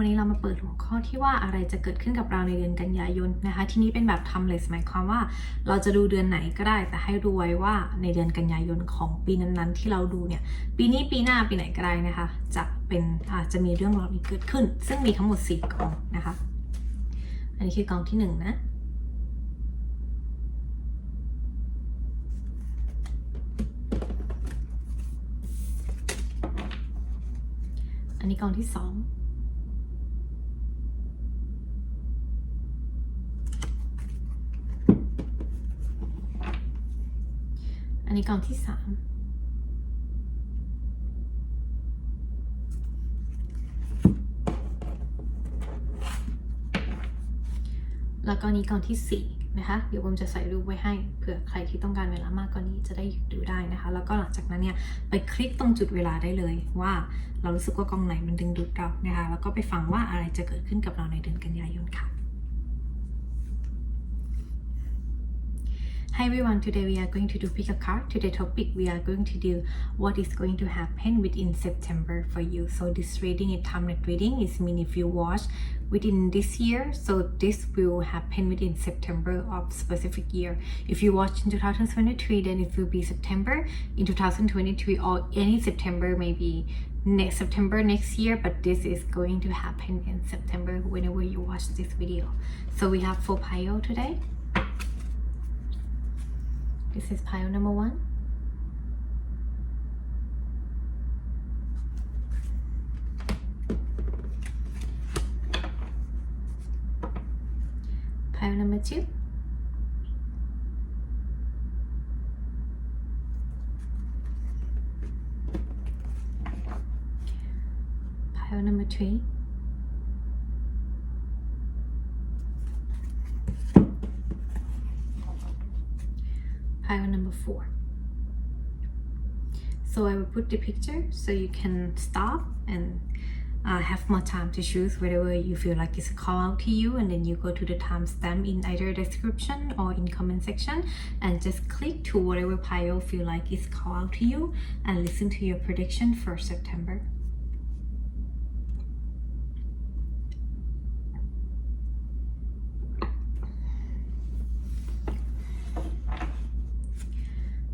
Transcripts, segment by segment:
วันนี้เรามาเปิดหัวข้อที่ว่าอะไรจะเกิดขึ้นกับเราในเดือนกันยายนนะคะทีนี้เป็นแบบ timeless หมายความว่าเราจะดูเดือนไหนก็ได้แต่ให้ดูไว้ว่าในเดือนกันยายนของปีนั้นๆที่เราดูเนี่ยปีนี้ปีหน้าปีไหนก็ได้นะคะจะมีเรื่องราวนี้เกิดขึ้นซึ่งมีทั้งหมด4กองนะคะอันนี้คือกองที่1นะอันนี้กองที่2อันนี้กองที่3แล้วก็นี้กองที่4นะคะเดี๋ยวผมจะใส่รูปไว้ให้เผื่อใครที่ต้องการเวลามากกว่านี้จะได้ดูได้นะคะแล้วก็หลังจากนั้นเนี่ยไปคลิกตรงจุดเวลาได้เลยว่าเรารู้สึกว่ากองไหนมันดึงดูดเรานะคะแล้วก็ไปฟังว่าอะไรจะเกิดขึ้นกับเราในเดือนกันยายนค่ะHi everyone, today we are going to do pick a card. Today's topic we are going to do what is going to happen within September for you. So this reading is timeless reading. It means if you watch within this year, so this will happen within September of specific year. If you watch in 2023, then it will be September in 2023 or any September, maybe next September next year, but this is going to happen in September whenever you watch this video. So we have 4 piles today.This is pile number 1. Pile number 2. Pile number 3.Pile number 4. So I will put the picture so you can stop and have more time to choose whatever you feel like is a call out to you, and then you go to the timestamp in either description or in comment section and just click to whatever pile feel like is call out to you and listen to your prediction for September.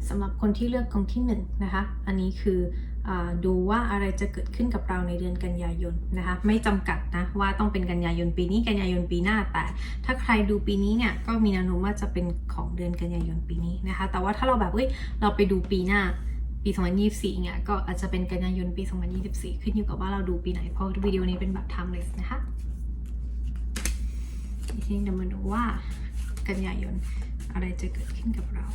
สำหรับคนที่เลือกกองที่1นะคะอันนี้คือดูว่าอะไรจะเกิดขึ้นกับเราในเดือนกันยายนนะคะไม่จำกัดนะว่าต้องเป็นกันยายนปีนี้กันยายนปีหน้าแต่ถ้าใครดูปีนี้เนี่ยก็มีแนวโน้มว่าจะเป็นของเดือนกันยายนปีนี้นะคะแต่ว่าถ้าเราแบบเราไปดูปีหน้าปี2024เนี่ยก็อาจจะเป็นกันยายนปี2024ขึ้นอยู่กับว่าเราดูปีไหนเพราะวิดีโอนี้เป็นแบบ timeless นะคะทีนี้เรามาดูว่ากันยายนอะไรจะเกิดขึ้นกับเรา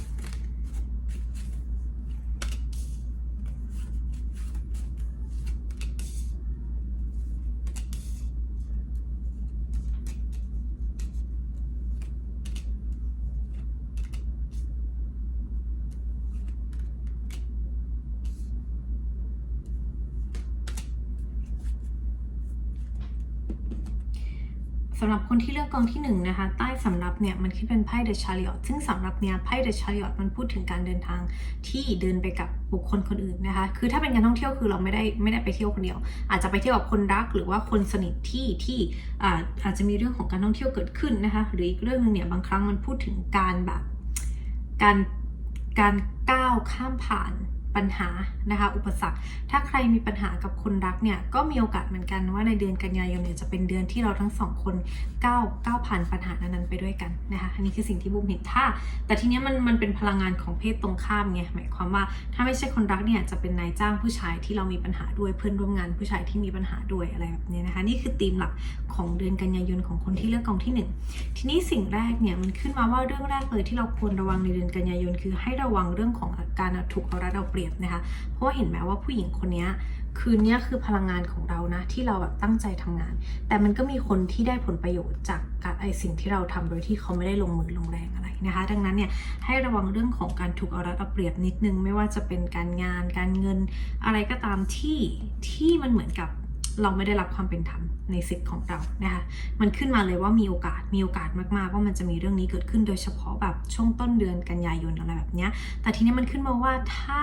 สำหรับคนที่เลือกกองที่1นะคะใต้สำรับเนี่ยมันขึ้นเป็นไพ่ The Chariot ซึ่งสำรับเนี่ยไพ่ The Chariot มันพูดถึงการเดินทางที่เดินไปกับบุคคลคนอื่นนะคะคือถ้าเป็นการท่องเที่ยวคือเราไม่ได้ไปเที่ยวคนเดียวอาจจะไปเที่ยวกับคนรักหรือว่าคนสนิทที่อาจจะมีเรื่องของการท่องเที่ยวเกิดขึ้นนะคะหรืออีกเรื่องนึงเนี่ยบางครั้งมันพูดถึงการแบบการก้าวข้ามผ่านปัญหานะคะอุปสรรคถ้าใครมีปัญหากับคนรักเนี่ยก็มีโอกาสเหมือนกันว่าในเดือนกันยายนเนี่ยจะเป็นเดือนที่เราทั้ง2คนก้าวผ่านปัญหานั้นไปด้วยกันนะคะอันนี้คือสิ่งที่บุ้มเห็นแต่ทีนี้มันเป็นพลังงานของเพศตรงข้ามไงหมายความว่าถ้าไม่ใช่คนรักเนี่ยจะเป็นนายจ้างผู้ชายที่เรามีปัญหาด้วยเพื่อนร่วมงานผู้ชายที่มีปัญหาด้วยอะไรแบบนี้นะคะนี่คือธีมหลักของเดือนกันยายนของคนที่เลือกกองที่1ทีนี้สิ่งแรกเนี่ยมันขึ้นมาว่าเรื่องแรกเลยที่เราควรระวังในเดือนกันยายนคือให้ระวังเรื่องของการถูกเอารัดเอาเปรียบนะคะเพราะว่าเห็นไหมว่าผู้หญิงคนนี้คืนนี้คือพลังงานของเรานะที่เราแบบตั้งใจทำงานแต่มันก็มีคนที่ได้ผลประโยชน์จากสิ่งที่เราทำโดยที่เขาไม่ได้ลงมือลงแรงอะไรนะคะดังนั้นเนี่ยให้ระวังเรื่องของการถูกเอารัดเอาเปรียบนิดนึงไม่ว่าจะเป็นการงานการเงินอะไรก็ตามที่มันเหมือนกับเราไม่ได้รับความเป็นธรรมในสิทธิ์ของเรานะคะมันขึ้นมาเลยว่ามีโอกาสมากๆว่ามันจะมีเรื่องนี้เกิดขึ้นโดยเฉพาะแบบช่วงต้นเดือนกันยายนอะไรแบบนี้แต่ทีนี้มันขึ้นมาว่าถ้า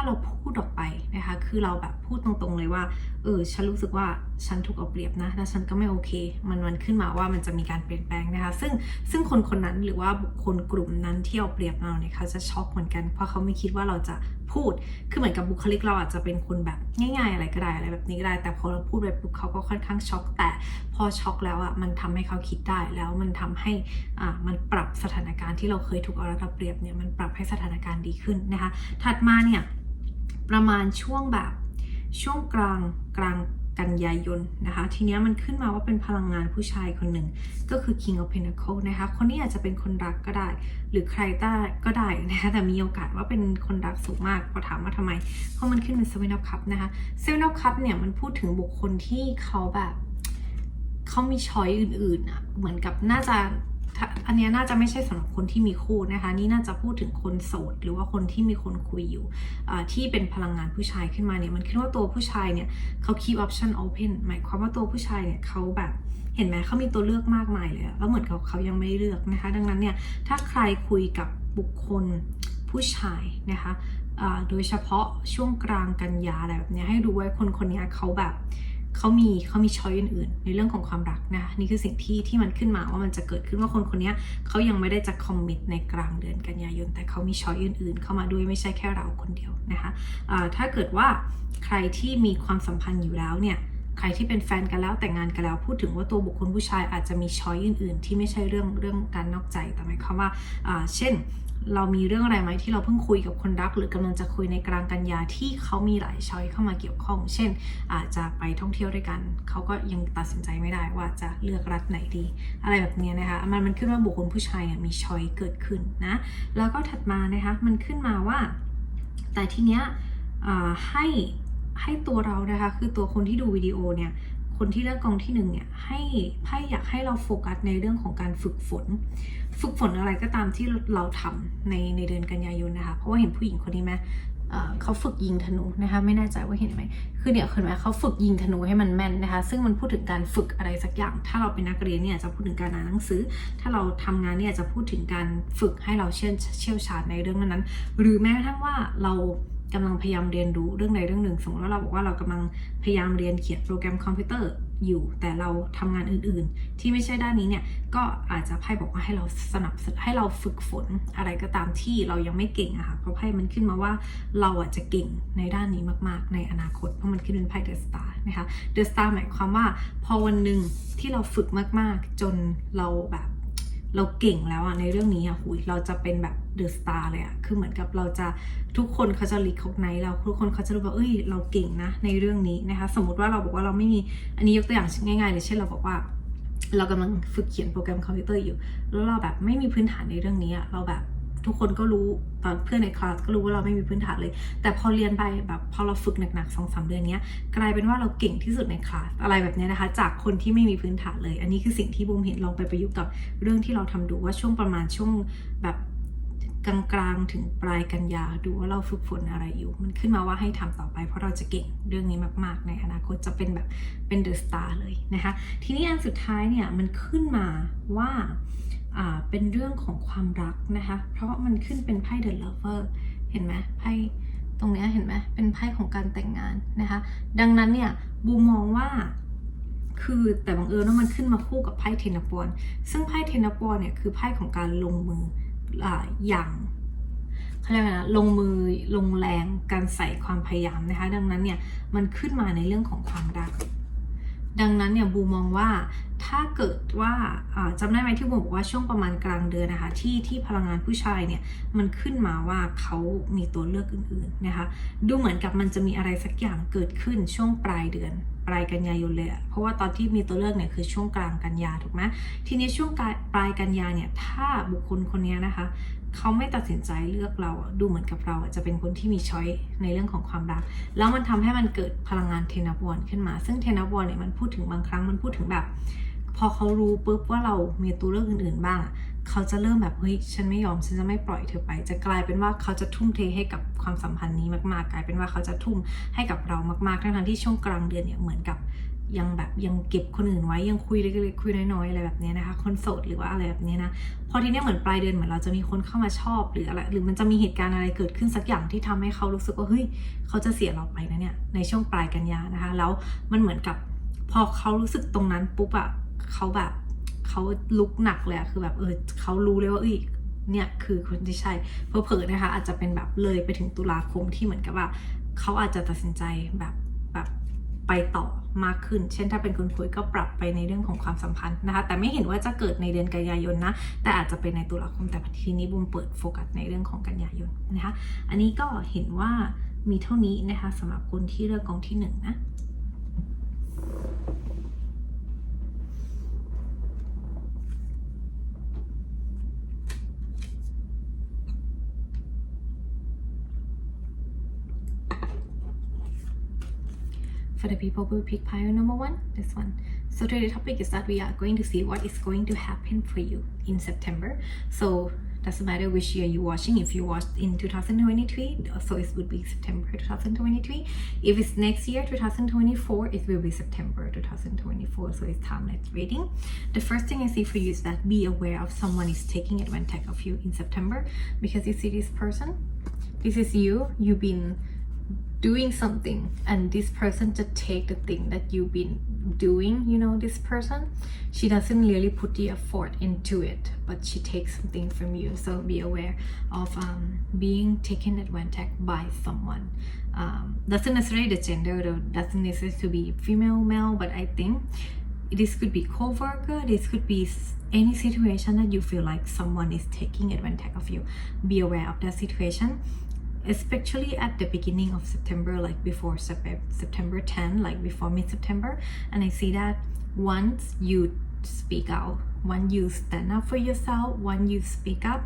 เราพูดออกไปนะคะคือเราแบบพูดตรงๆเลยว่า ฉันรู้สึกว่าฉันถูกเอาเปรียบนะและฉันก็ไม่โอเคมันขึ้นมาว่ามันจะมีการเปลี่ยนแปลงนะคะซึ่งคนนั้นหรือว่าบุคคลกลุ่มนั้นที่เอาเปรียบเราเนี่ยเขาจะช็อกเหมือนกันเพราะเขาไม่คิดว่าเราจะพูดคือเหมือนกับบุคลิกเราอาจจะเป็นคนแบบง่ายๆอะไรก็ได้อะไรแบบนี้ก็ได้แต่พอเราพูดไปปุ๊บเขาก็ค่อนข้างช็อกแต่พอช็อกแล้วมันทำให้เขาคิดได้แล้วมันทำให้มันปรับสถานการณ์ที่เราเคยถูกเอารัดเอาเปรียบเนี่ยมันปรับให้สถานการณ์ดีขึ้นนะคะถัดมาเนี่ยประมาณช่วงกลางกันยายนนะคะทีนี้มันขึ้นมาว่าเป็นพลังงานผู้ชายคนหนึ่งก็คือ King of Pentacles นะคะคนนี้อาจจะเป็นคนรักก็ได้หรือใครก็ได้นะคะแต่มีโอกาสว่าเป็นคนรักสูงมากพอถามว่าทำไมเพราะมันขึ้นเป็น Seven of Cups นะคะ Seven of Cups เนี่ยมันพูดถึงบุคคลที่เขาแบบเขามีช้อยอื่นๆเหมือนกับน่าจะอันนี้น่าจะไม่ใช่สำหรับคนที่มีคู่นะคะนี่น่าจะพูดถึงคนโสดหรือว่าคนที่มีคนคุยอยู่ที่เป็นพลังงานผู้ชายขึ้นมาเนี่ยมันคิดว่าตัวผู้ชายเนี่ยเขา keep option open หมายความว่าตัวผู้ชายเนี่ยเขาแบบเห็นไหมเขามีตัวเลือกมากมายเลยแล้วเหมือนเขายังไม่เลือกนะคะดังนั้นเนี่ยถ้าใครคุยกับบุคคลผู้ชายนะคะโดยเฉพาะช่วงกลางกันยาอะไรแบบนี้ให้ดูไว้คนนี้เขาแบบเขามีช้อยอื่นๆในเรื่องของความรักนะนี่คือสิ่งที่มันขึ้นมาว่ามันจะเกิดขึ้นว่าคนนี้เขายังไม่ได้จะคอมมิตในกลางเดือนกันยายนแต่เขามีช้อยอื่นๆเข้ามาด้วยไม่ใช่แค่เราคนเดียวนะคะถ้าเกิดว่าใครที่มีความสัมพันธ์อยู่แล้วเนี่ยใครที่เป็นแฟนกันแล้วแต่งงานกันแล้วพูดถึงว่าตัวบุคคลผู้ชายอาจจะมีช้อยอื่นๆที่ไม่ใช่เรื่องการนอกใจแต่หมายความว่าเช่นเรามีเรื่องอะไรไหมที่เราเพิ่งคุยกับคนรักหรือกำลังจะคุยในกลางกันยาที่เขามีหลายช้อยเข้ามาเกี่ยวข้องเช่นอาจจะไปท่องเที่ยวด้วยกันเขาก็ยังตัดสินใจไม่ได้ว่าจะเลือกรัฐไหนดีอะไรแบบนี้นะคะมันขึ้นว่าบุคคลผู้ชายมีช้อยเกิดขึ้นนะแล้วก็ถัดมานะคะมันขึ้นมาว่าแต่ทีเนี้ยให้ตัวเรานะคะคือตัวคนที่ดูวิดีโอเนี่ยคนที่เลือกกองที่1เนี่ยอยากให้เราโฟกัสในเรื่องของการฝึกฝนอะไรก็ตามที่เราทำในเดือนกันยายนนะคะเพราะว่าเห็นผู้หญิงคนนี้ไหมเขาฝึกยิงธนูนะคะไม่แน่ใจว่าเห็นไหมคือเนี่ยเห็นไหมเขาฝึกยิงธนูให้มันแม่นนะคะซึ่งมันพูดถึงการฝึกอะไรสักอย่างถ้าเราเป็นนักเรียนเนี่ยจะพูดถึงการอ่านหนังสือถ้าเราทำงานเนี่ยจะพูดถึงการฝึกให้เราเชี่ยวชาญในเรื่องนั้นหรือแม้กระทั่งว่าเรากำลังพยายามเรียนรู้เรื่องใดเรื่องหนึ่งสมมติว่าเราบอกว่าเรากำลังพยายามเรียนเขียนโปรแกรมคอมพิวเตอร์อยู่แต่เราทำงานอื่นๆที่ไม่ใช่ด้านนี้เนี่ยก็อาจจะไพ่บอกว่าให้เราให้เราฝึกฝนอะไรก็ตามที่เรายังไม่เก่งอะค่ะเพราะไพ่มันขึ้นมาว่าเราจะเก่งในด้านนี้มากๆในอนาคตเพราะมันขึ้นเป็นไพ่เดอะสตาร์นะคะเดอะสตาร์หมายความว่าพอวันหนึ่งที่เราฝึกมากๆจนเราแบบเราเก่งแล้วในเรื่องนี้เราจะเป็นแบบเดอะสตาร์เลยคือเหมือนกับเราจะทุกคนเขาจะรีคอกไนซ์เราทุกคนเขาจะรู้ว่าเราเก่งนะในเรื่องนี้นะคะสมมติว่าเราบอกว่าเราไม่มีอันนี้ยกตัวอย่างง่ายๆเลยเช่นเราบอกว่าเรากำลังฝึกเขียนโปรแกรมคอมพิวเตอร์อยู่แล้วเราแบบไม่มีพื้นฐานในเรื่องนี้เราแบบทุกคนก็รู้ตอนเพื่อนในคลาสก็รู้ว่าเราไม่มีพื้นฐานเลยแต่พอเรียนไปแบบพอเราฝึกหนักๆ 2-3 เดือนนี้กลายเป็นว่าเราเก่งที่สุดในคลาสอะไรแบบนี้นะคะจากคนที่ไม่มีพื้นฐานเลยอันนี้คือสิ่งที่บูมเห็นลองไปประยุกต์กับเรื่องที่เราทำดูว่าช่วงประมาณช่วงแบบกลางๆถึงปลายกันยาดูว่าเราฝึกฝนอะไรอยู่มันขึ้นมาว่าให้ทำต่อไปเพราะเราจะเก่งเรื่องนี้มากๆในอนาคตจะเป็นแบบเป็นเดอะสตาร์เลยนะคะทีนี้อันสุดท้ายเนี่ยมันขึ้นมาว่าเป็นเรื่องของความรักนะคะเพราะมันขึ้นเป็นไพ่ The Lover เห็นไหมไพ่ตรงนี้เห็นไหมเป็นไพ่ของการแต่งงานนะคะดังนั้นเนี่ยบูมองว่าคือแต่บังเอิญว่ามันขึ้นมาคู่กับไพ่เทนปอนซึ่งไพ่เทนปอนเนี่ยคือไพ่ของการลงมืออย่างเขาเรียกว่าลงมือลงแรงการใส่ความพยายามนะคะดังนั้นเนี่ยมันขึ้นมาในเรื่องของความรักดังนั้นเนี่ยบูมองว่าถ้าเกิดว่าจำได้ไหมที่บูบอกว่าช่วงประมาณกลางเดือนนะคะที่พลังงานผู้ชายเนี่ยมันขึ้นมาว่าเขามีตัวเลือกอื่นๆนะคะดูเหมือนกับมันจะมีอะไรสักอย่างเกิดขึ้นช่วงปลายเดือนปลายกันยายนเลยเพราะว่าตอนที่มีตัวเลือกเนี่ยคือช่วงกลางกันยาถูกไหมทีนี้ช่วงปลายกันยาเนี่ยถ้าบุคคลคนนี้นะคะเขาไม่ตัดสินใจเลือกเราดูเหมือนกับเราจะเป็นคนที่มีช้อยในเรื่องของความรักแล้วมันทำให้มันเกิดพลังงานเทนับวอนขึ้นมาซึ่งเทนับวอนเนี่ยมันพูดถึงบางครั้งมันพูดถึงแบบพอเขารู้ปุ๊บว่าเรามีตัวเลือกอื่นๆบ้างเขาจะเริ่มแบบเฮ้ยฉันไม่ยอมฉันจะไม่ปล่อยเธอไปจะกลายเป็นว่าเขาจะทุ่มเทให้กับความสัมพันธ์นี้มากๆกลายเป็นว่าเขาจะทุ่มให้กับเรามากๆทั้งที่ช่วงกลางเดือนเนี่ยเหมือนกับ ยังเก็บคนอื่นไว้ยังคุยเล็กๆคุยน้อยๆอะไรแบบนี้นะคะคนโสดหรือว่าอะไรแบบนี้นะพอทีนี้เหมือนปลายเดือนเหมือนเราจะมีคนเข้ามาชอบหรืออะไรหรือมันจะมีเหตุการณ์อะไรเกิดขึ้นสักอย่างที่ทำให้เขารู้สึกว่าเฮ้ยเขาจะเสียเราไปนะเนี่ยในช่วงปลายกันยานะคะแล้วมันเหมือนกับพอเขารู้สึกตรงนั้นปุ๊บอะเขาลุกหนักเลยคือแบบเขารู้เลยว่าเนี่ยคือคนที่ใช่เผลอๆนะคะอาจจะเป็นแบบเลยไปถึงตุลาคมที่เหมือนกับว่าเขาอาจจะตัดสินใจแบบไปต่อมากขึ้นเช่นถ้าเป็นคนคุยก็ปรับไปในเรื่องของความสัมพันธ์นะคะแต่ไม่เห็นว่าจะเกิดในเดือนกันยายนนะแต่อาจจะเป็นในตุลาคมแต่ทีนี้บุมเปิดโฟกัสในเรื่องของกันยายนนะคะอันนี้ก็เห็นว่ามีเท่านี้นะคะสำหรับคนที่เลือกกองที่1นะFor the people who pick pile number 1, this one. So today the topic is that we are going to see what is going to happen for you in September. So doesn't matter which year you're watching. If you watched in 2023, so it would be September 2023. If it's next year 2024, it will be September 2024. So it's timeless reading. The first thing I see for you is that be aware of someone is taking advantage of you in September because you see this person. This is you. You've been doing something and this person just take the thing that you've been doing, this person, she doesn't really put the effort into it, but she takes something from you. So be aware of being taken advantage by someone. Doesn't necessarily the gender, though, doesn't necessarily to be female, male, but I think this could be co-worker, this could be any situation that you feel like someone is taking advantage of you. Be aware of that situation, especially at the beginning of September, like before September 10, like before mid-September. And I see that once you speak out, once you stand up for yourself, once you speak up,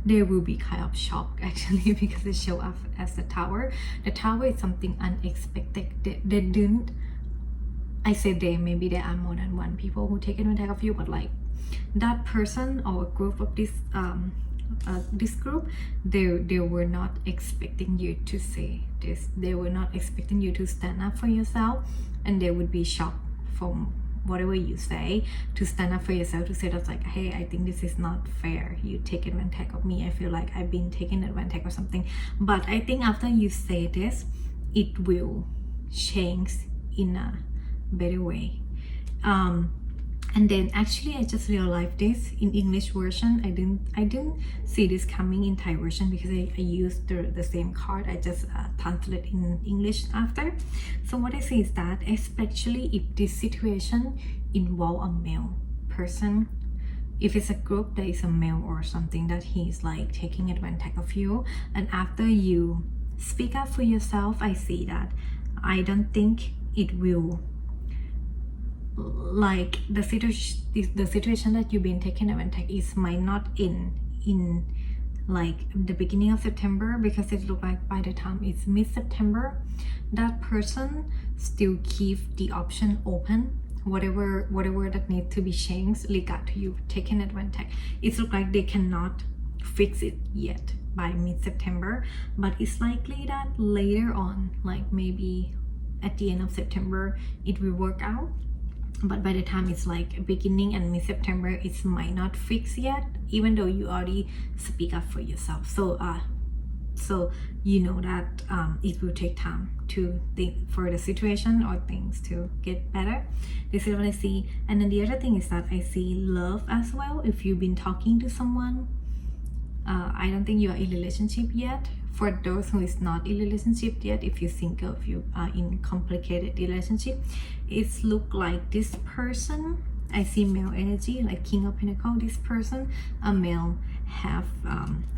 there will be kind of shock actually because it show up as the tower. The tower is something unexpected. They didn't, I say they, maybe there are more than one people who take advantage of you, but like that person or a group of this group, they were not expecting you to say this. They were not expecting you to stand up for yourself, and they would be shocked from whatever you say to stand up for yourself, to say that's like, hey, I think this is not fair. You take advantage of me. I feel like I've been taken advantage of something. But I think after you say this, it will change in a better way. And then actually I just realized this in English version. I didn't see this coming in Thai version because I used the same card. I just translate in English after. So what I see is that especially if this situation involve a male person, if it's a group that is a male or something that he's like taking advantage of you, and after you speak up for yourself, I see that I don't think it will, like the situation that you've been taken advantage is might not end in like the beginning of September, because it look like by the time it's mid-September, that person still keep the option open, whatever that needs to be changed regard to you taking advantage. It look like they cannot fix it yet by mid-September, but it's likely that later on, like maybe at the end of September, it will work out. But by the time it's like beginning and mid-September, it might not fix yet, even though you already speak up for yourself. So you know that it will take time to think for the situation or things to get better. This is what I see. And then the other thing is that I see love as well. If you've been talking to someone, I don't think you are in a relationship yet. For those who is not in a relationship yet, if you're single, if you are in complicated relationship, it's look like this person, I see male energy, like King of Pentacles. This person, a male, have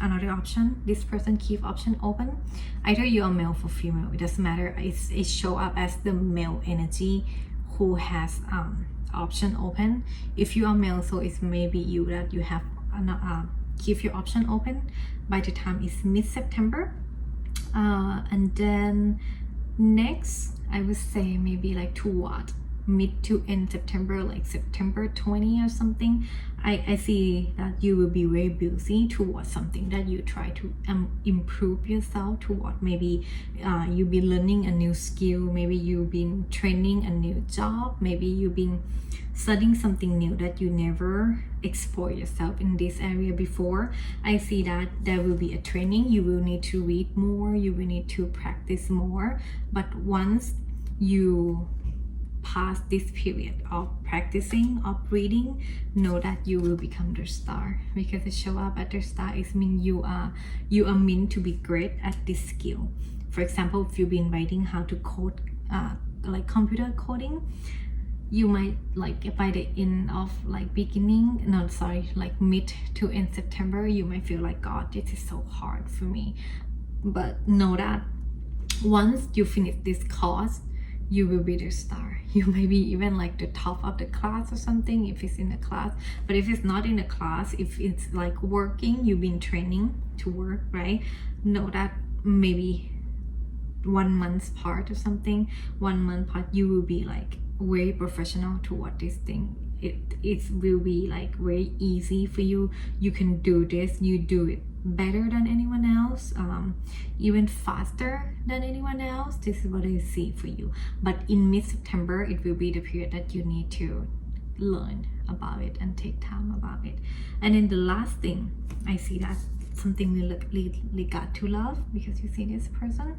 another option. This person keep option open. Either you are male for female, it doesn't matter. It show up as the male energy who has option open. If you are male, so it's maybe you that you have keep your option open by the time it's mid-September. And then next, I would say maybe like toward mid to end September, like September 20 or something. I see that you will be very busy towards something that you try to improve yourself toward. Maybe you've been learning a new skill, maybe you've been training a new job, maybe you've been studying something new that you never explore yourself in this area before. I see that there will be a training. You will need to read more, you will need to practice more, but once you pass this period of practicing, of reading, know that you will become the star, because the show up at the star is mean you are meant to be great at this skill. For example, if you've been writing how to code, like computer coding, you might like by the end of like like mid to end September, you might feel like, God, this is so hard for me. But know that once you finish this course, you will be the star. You may be even like the top of the class or something if it's in the class. But if it's not in the class, if it's like working, you've been training to work, right? Know that maybe 1 month's part or something, 1 month part, you will be like very professional toward this thing. It will be like very easy for you. You can do this, you do it better than anyone else, even faster than anyone else. This is what I see for you. But in mid-September, it will be the period that you need to learn about it and take time about it. And then the last thing, I see that something regard to love, because you see this person.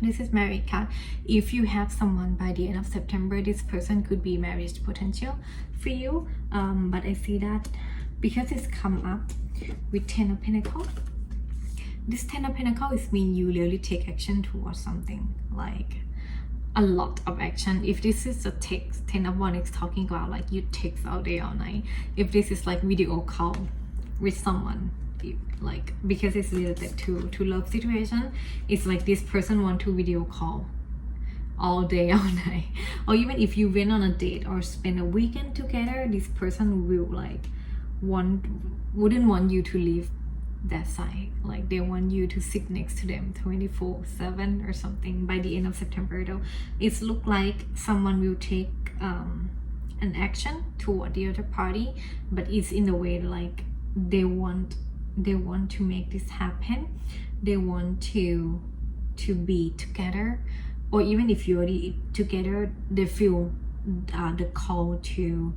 This is married card. If you have someone by the end of September, this person could be marriage potential for you. But I see that because it's come up with 10 of Pentacles. This 10 of Pentacles is mean you really take action towards something, like a lot of action. If this is a text, 10 of Wands is talking about like you text all day all night. If this is like video call with someone, like because it's related to love situation, it's like this person want to video call all day all night. Or even if you went on a date or spend a weekend together, this person will like wouldn't want you to leave that side. Like they want you to sit next to them 24/7 or something by the end of September. Though it's look like someone will take an action toward the other party, but it's in the way like they want to make this happen. They want to be together, or even if you're already together, they feel the call to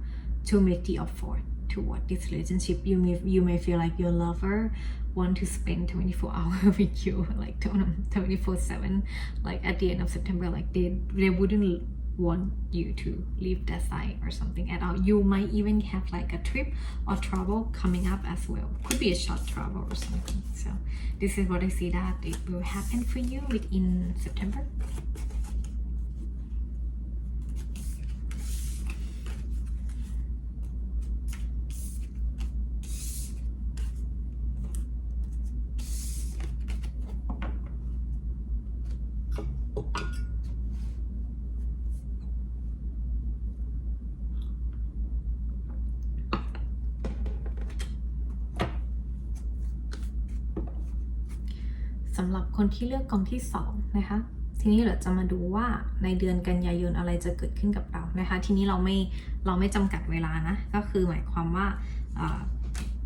make the effort toward this relationship. You may feel like your lover want to spend 24 hours with you, like 24/7, like at the end of September, like they wouldn't want you to leave that side or something at all. You might even have like a trip or travel coming up as well. Could be a short travel or something. So this is what I see that it will happen for you within September.สำหรับคนที่เลือกกองที่2นะคะทีนี้เราจะมาดูว่าในเดือนกันยายนอะไรจะเกิดขึ้นกับเรานะคะทีนี้เราไม่จำกัดเวลานะก็คือหมายความว่า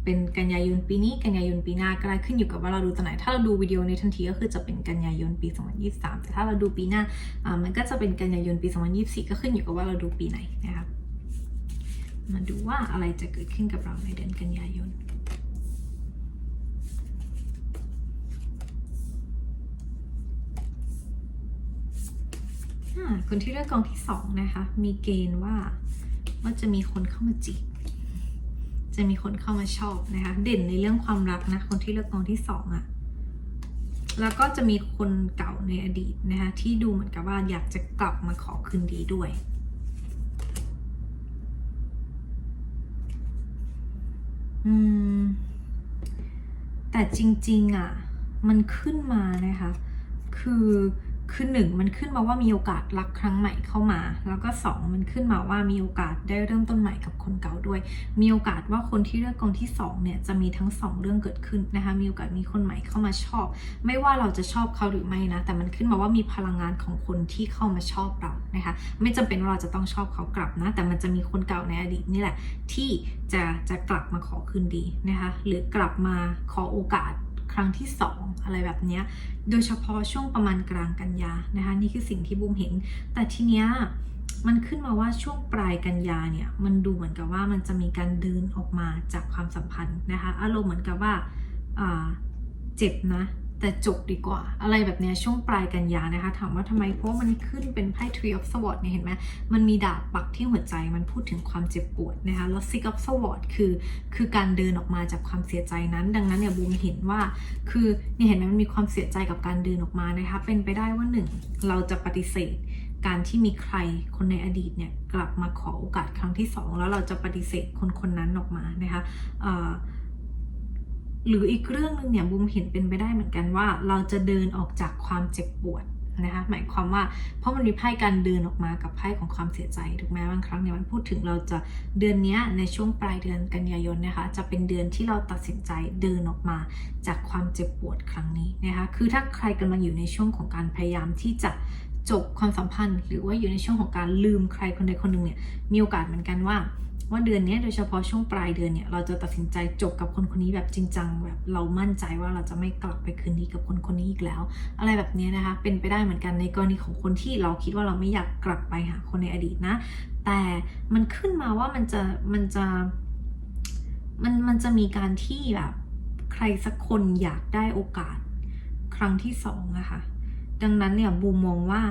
เป็นกันยายนปีนี้กันยายนปีหน้าก็ได้ขึ้นอยู่กับว่าเราดูตอนไหนถ้าเราดูวิดีโอนี้ทันทีก็คือจะเป็นกันยายนปี2023แต่ถ้าเราดูปีหน้ามันก็จะเป็นกันยายนปี2024ก็ขึ้นอยู่กับว่าเราดูปีไหนนะคะมาดูว่าอะไรจะเกิดขึ้นกับเราในเดือนกันยายนคนที่เลือกกองที่2นะคะมีเกณฑ์ว่าจะมีคนเข้ามาจีบจะมีคนเข้ามาชอบนะคะเด่นในเรื่องความรักนะคนที่เลือกกองที่2แล้วก็จะมีคนเก่าในอดีตนะคะที่ดูเหมือนกับว่าอยากจะกลับมาขอคืนดีด้วยแต่จริงๆมันขึ้นมานะคะคือ คือ1มันขึ้นมาว่ามีโอกาสรักครั้งใหม่เข้ามาแล้วก็2มันขึ้นมาว่ามีโอกาสได้เริ่มต้นใหม่กับคนเก่าด้วยมีโอกาสว่าคนที่เลือกกองที่2เนี่ยจะมีทั้ง2เรื่องเกิดขึ้นนะคะมีโอกาสมีคนใหม่เข้ามาชอบไม่ว่าเราจะชอบเขาหรือไม่นะแต่มันขึ้นมาว่ามีพลังงานของคนที่เข้ามาชอบเรานะคะไม่จำเป็นว่าเราจะต้องชอบเขากลับนะแต่มันจะมีคนเก่าในอดีตนี่แหละที่จะกลับมาขอคืนดีนะคะหรือกลับมาขอโอกาสครั้งที่2อะไรแบบนี้โดยเฉพาะช่วงประมาณกลางกันยานะคะนี่คือสิ่งที่บูมเห็นแต่ทีเนี้ยมันขึ้นมาว่าช่วงปลายกันยาเนี่ยมันดูเหมือนกับว่ามันจะมีการเดินออกมาจากความสัมพันธ์นะคะอารมณ์เหมือนกับว่าเจ็บนะแต่จบดีกว่าอะไรแบบนี้ช่วงปลายกันยานะคะถามว่าทำไมเพราะมันขึ้นเป็นไพ่ Three of Swords เนี่ยเห็นไหมมันมีดาบปักที่หัวใจมันพูดถึงความเจ็บปวดนะคะแล้ว Six of Swords คือการเดินออกมาจากความเสียใจนั้นดังนั้นเนี่ยบูมเห็นว่าคือเนี่ยเห็นไหมมันมีความเสียใจกับการเดินออกมานะคะเป็นไปได้ว่า1เราจะปฏิเสธการที่มีใครคนในอดีตเนี่ยกลับมาขอโอกาสครั้งที่2แล้วเราจะปฏิเสธคนนั้นออกมานะคะหรืออีกเรื่องนึงเนี่ยบูมเห็นเป็นไปได้เหมือนกันว่าเราจะเดินออกจากความเจ็บปวดนะคะหมายความว่าเพราะมันมีไพ่การเดินออกมากับไพ่ของความเสียใจถูกไหมบางครั้งเนี่ยมันพูดถึงเราจะเดือนนี้ในช่วงปลายเดือนกันยายนนะคะจะเป็นเดือนที่เราตัดสินใจเดินออกมาจากความเจ็บปวดครั้งนี้นะคะคือถ้าใครกำลังอยู่ในช่วงของการพยายามที่จะจบความสัมพันธ์หรือว่าอยู่ในช่วงของการลืมใครคนใดคนหนึ่งเนี่ยมีโอกาสเหมือนกันว่าเดือนนี้โดยเฉพาะช่วงปลายเดือนเนี่ยเราจะตัดสินใจจบกับคนคนนี้แบบจริงจังแบบเรามั่นใจว่าเราจะไม่กลับไปคืนดีกับคนคนนี้อีกแล้วอะไรแบบนี้นะคะเป็นไปได้เหมือนกันในกรณีของคนที่เราคิดว่าเราไม่อยากกลับไปหาคนในอดีตนะแต่มันขึ้นมาว่ามันจะมีการที่แบบใครสักคนอยากได้โอกาสครั้งที่2นะคะดังนั้นเนี่ยบูมมองว่า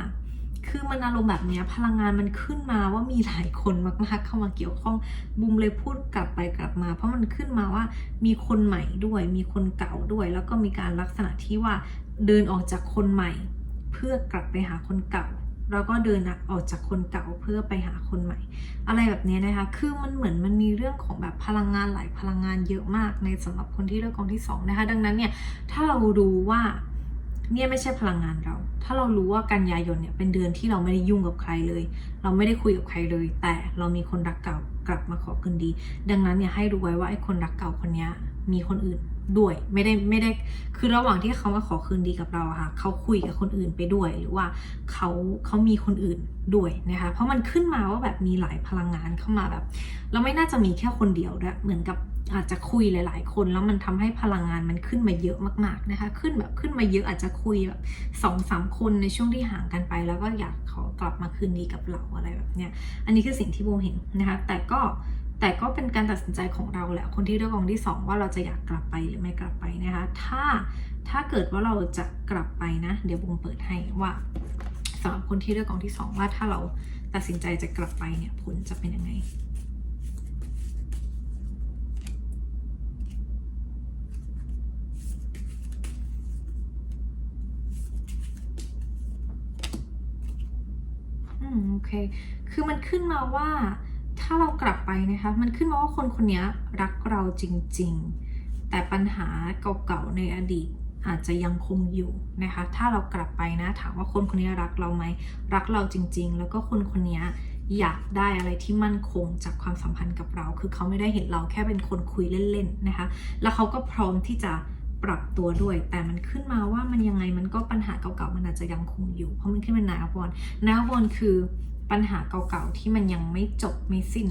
คือมันอารมณ์แบบนี้พลังงานมันขึ้นมาว่ามีหลายคนมากๆเข้ามาเกี่ยวข้องบูมเลยพูดกลับไปกลับมาเพราะมันขึ้นมาว่ามีคนใหม่ด้วยมีคนเก่าด้วยแล้วก็มีการลักษณะที่ว่าเดินออกจากคนใหม่เพื่อกลับไปหาคนเก่าแล้วก็เดินออกจากคนเก่าเพื่อไปหาคนใหม่อะไรแบบนี้นะคะคือมันเหมือนมันมีเรื่องของแบบพลังงานหลายพลังงานเยอะมากในสำหรับคนที่เลือกกองที่2นะคะดังนั้นเนี่ยถ้าเรารู้ว่าเนี่ยไม่ใช่พลังงานเราถ้าเรารู้ว่ากันยายนเนี่ยเป็นเดือนที่เราไม่ได้ยุ่งกับใครเลยเราไม่ได้คุยกับใครเลยแต่เรามีคนรักเก่ากลับมาขอคืนดีดังนั้นเนี่ยให้รู้ไว้ว่าไอ้คนรักเก่าคนนี้มีคนอื่นด้วยไม่ได้คือระหว่างที่เขามาขอคืนดีกับเราค่ะเขาคุยกับคนอื่นไปด้วยหรือว่าเขามีคนอื่นด้วยนะคะเพราะมันขึ้นมาว่าแบบมีหลายพลังงานเข้ามาแบบเราไม่น่าจะมีแค่คนเดียวด้วยเหมือนกับอาจจะคุยหลายๆคนแล้วมันทำให้พลังงานมันขึ้นมาเยอะมากๆนะคะขึ้นมาเยอะอาจจะคุยแบบ2-3 คนในช่วงที่ห่างกันไปแล้วก็อยากขอกลับมาคืนดีกับเราอะไรแบบเนี้ยอันนี้คือสิ่งที่โบเห็นนะคะแต่ก็เป็นการตัดสินใจของเราแหละคนที่เลือกกองที่2ว่าเราจะอยากกลับไปหรือไม่กลับไปนะคะถ้าเกิดว่าเราจะกลับไปนะเดี๋ยวโบเปิดให้ว่าสำหรับคนที่เลือกกองที่2ว่าถ้าเราตัดสินใจจะกลับไปเนี่ยผลจะเป็นยังไงโอเคคือมันขึ้นมาว่าถ้าเรากลับไปนะคะมันขึ้นมาว่าคนคนนี้รักเราจริงๆแต่ปัญหาเก่าๆในอดีตอาจจะยังคงอยู่นะคะถ้าเรากลับไปนะถามว่าคนคนนี้รักเราไหมรักเราจริงๆแล้วก็คนคนนี้อยากได้อะไรที่มั่นคงจากความสัมพันธ์กับเราคือเขาไม่ได้เห็นเราแค่เป็นคนคุยเล่นๆนะคะแล้วเขาก็พร้อมที่จะปรับตัวด้วยแต่มันขึ้นมาว่ามันยังไงมันก็ปัญหาเก่าๆมันอาจจะยังคงอยู่เพราะมันขึ้นเป็นนาวอนคือปัญหาเก่าๆที่มันยังไม่จบไม่สิ้น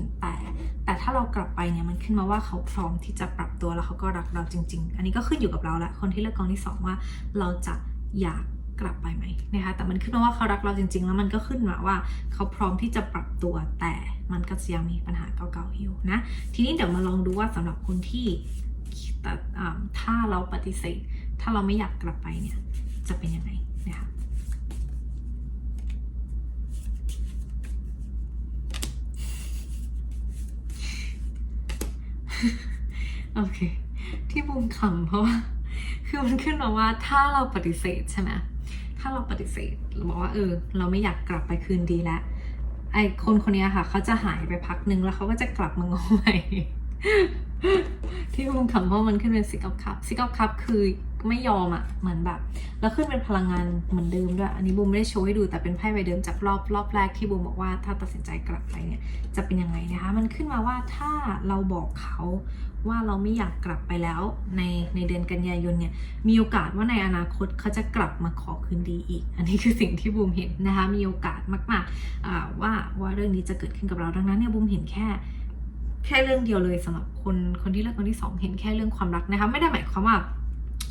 แต่ถ้าเรากลับไปเนี่ยมันขึ้นมาว่าเขาพร้อมที่จะปรับตัวแล้วเขาก็รักเราจริงๆอันนี้ก็ขึ้นอยู่กับเราละคนที่เลือกกองที่2ว่าเราจะอยากกลับไปไหมนะคะแต่มันขึ้นมาว่าเขารักเราจริงๆแล้วมันก็ขึ้นมาว่าเขาพร้อมที่จะปรับตัวแต่มันก็ยังมีปัญหาเก่าๆอยู่นะทีนี้เดี๋ยวมาลองดูว่าสำหรับคนที่แต่ถ้าเราปฏิเสธถ้าเราไม่อยากกลับไปเนี่ยจะเป็นยังไงนะคะโอเคที่บูมขำเพราะว่าคือมันขึ้นมาว่าถ้าเราปฏิเสธใช่ไหมถ้าเราปฏิเสธเราบอกว่าเราไม่อยากกลับไปคืนดีแล้วไอ้คนนี้ค่ะเขาจะหายไปพักนึงแล้วเขาก็จะกลับมาง้อใหม่ที่บูมขำเพราะมันขึ้นเป็นซิกอัพคัพคือ ไม่ยอมอะเหมือนแบบแล้วขึ้นเป็นพลังงานเหมือนเดิมด้วยอันนี้บูมไม่ได้โชว์ให้ดูแต่เป็นไพ่ใบเดิมจากรอบแรกที่บูมบอกว่าถ้าตัดสินใจกลับไปเนี่ยจะเป็นยังไงนะคะมันขึ้นมาว่าถ้าเราบอกเขาว่าเราไม่อยากกลับไปแล้วในเดือนกันยายนเนี่ยมีโอกาสว่าในอนาคตเขาจะกลับมาขอคืนดีอีกอันนี้คือสิ่งที่บูมเห็นนะคะมีโอกาสมากๆว่าเรื่องนี้จะเกิดขึ้นกับเราดังนั้นเนี่ยบูมเห็นแค่เรื่องเดียวเลยสำหรับคนที่เลือกคนที่2เห็นแค่เรื่องความรักนะคะไม่ได้หมายความว่า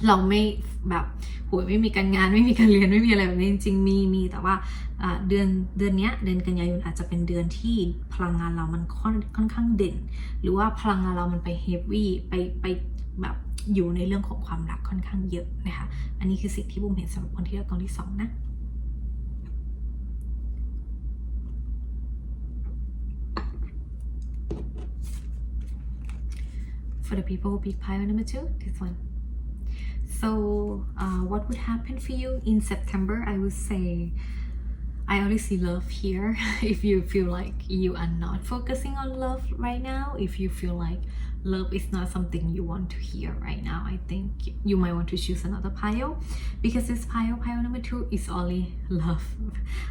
เราไม่แบบโหยไม่มีการงานไม่มีการเรียนไม่มีอะไรแบบนี้จริงๆมีแต่ว่าเดือนนี้เดือนกันยายนอาจจะเป็นเดือนที่พลังงานเรามันค่อนข้างเด่นหรือว่าพลังงานเรามันไปเฮฟวี่ไปแบบอยู่ในเรื่องของความรักค่อนข้างเยอะนะคะอันนี้คือสิ่งที่บูมเห็นสำหรับคนที่เลือกกองที่2นะ For the people who pick pile number 2, this one. So, what would happen for you in September? I would say, I only see love here. If you feel like you are not focusing on love right now, if you feel like love is not something you want to hear right now, I think you might want to choose another pile because this pile number 2 is only love.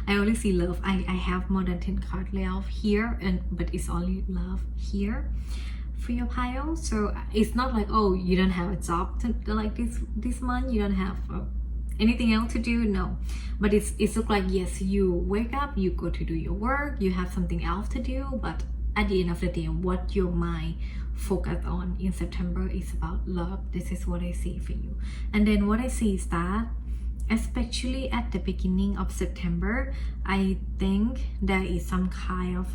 I only see love. I have more than 10 cards left here, but it's only love here for your pile. So it's not like, oh, you don't have a job like this month, you don't have anything else to do. No, but it's look like, yes, you wake up, you go to do your work, you have something else to do, but at the end of the day, what your mind focus on in September is about love. This is what I see for you. And then what I see is that especially at the beginning of September, I think there is some kind of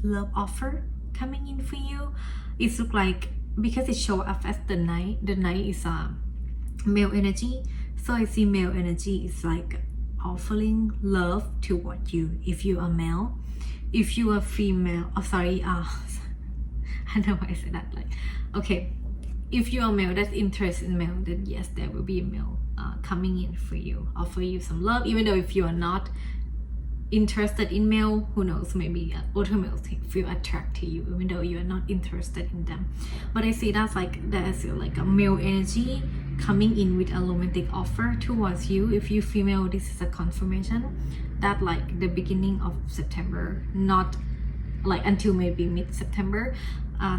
love offer coming in for you. It looks like, because it show up as the knight is male energy, so I see male energy is like offering love toward you if you are male. If you are female, I don't know why I said that, like, okay, if you are male that's interested in male, then yes, there will be a male coming in for you, offer you some love, even though if you are not interested in male, who knows, maybe other males feel attracted to you even though you are not interested in them. But I see that's like there's like a male energy coming in with a romantic offer towards you. If you female, this is a confirmation that like the beginning of September, not like until maybe mid-September,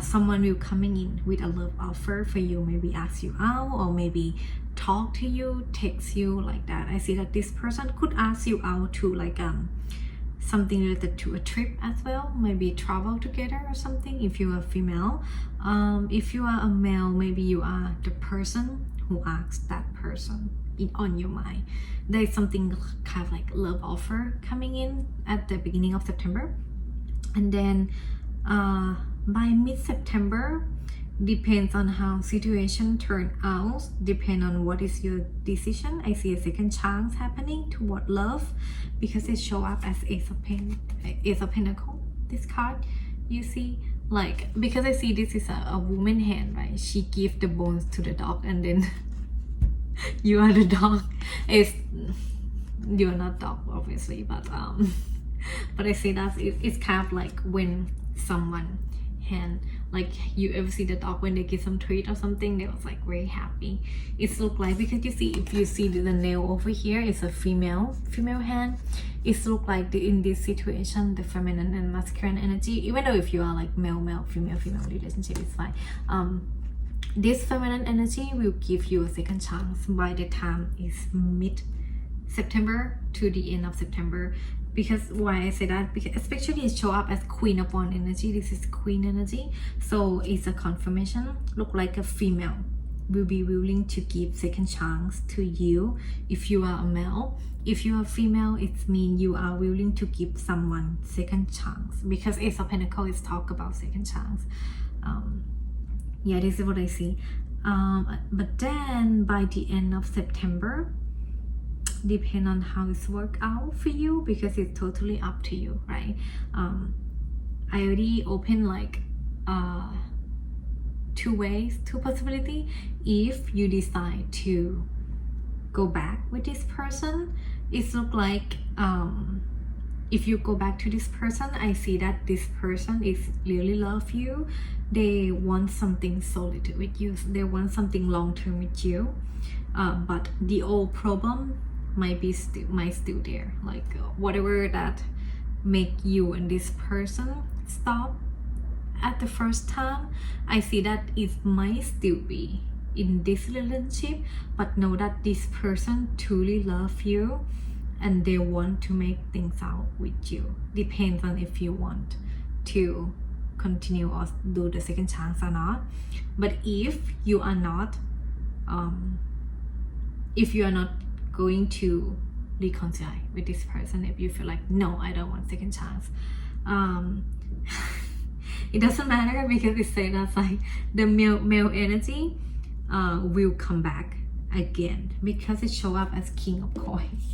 someone will coming in with a love offer for you, maybe ask you out or maybe talk to you, text you, like that. I see that this person could ask you out to like something related to a trip as well, maybe travel together or something if you are female. If you are a male, maybe you are the person who asks that person on your mind. There is something kind of like love offer coming in at the beginning of September, and then by mid-September, depends on how situation turn out, depend on what is your decision. I see a second chance happening toward love because it show up as Ace of Pentacle, this card. You see, like, because I see this is a woman hand, right? She give the bones to the dog and then you are the dog. You're not dog obviously, but I see that it's kind of like when someone hand, like you ever see the dog when they give some treat or something, they was like very happy. It's look like, because you see, if you see the nail over here is a female hand, it's look like in this situation the feminine and masculine energy, even though if you are like male female relationship is fine. This feminine energy will give you a second chance by the time is mid-September to the end of September. Because why I say that, because especially it show up as Queen of Wands energy. This is Queen energy, so it's a confirmation. Look like a female will be willing to give second chance to you if you are a male. If you are female, it means you are willing to give someone second chance, because Ace of Pentacles is talk about second chance. Yeah, this is what I see. But then by the end of September, depend on how it's work out for you, because it's totally up to you, right? I already opened like 2 ways, 2 possibility. If you decide to go back with this person, it look like if you go back to this person, I see that this person is really love you. They want something solid with you. They want something long term with you. But the old problem might still there. Like whatever that make you and this person stop at the first time, I see that it might still be in this relationship, but know that this person truly love you and they want to make things out with you. Depends on if you want to continue or do the second chance or not. But if you are not going to reconcile with this person, if you feel like no, I don't want second chance, it doesn't matter because it says that like the male energy will come back again because it show up as king of coins.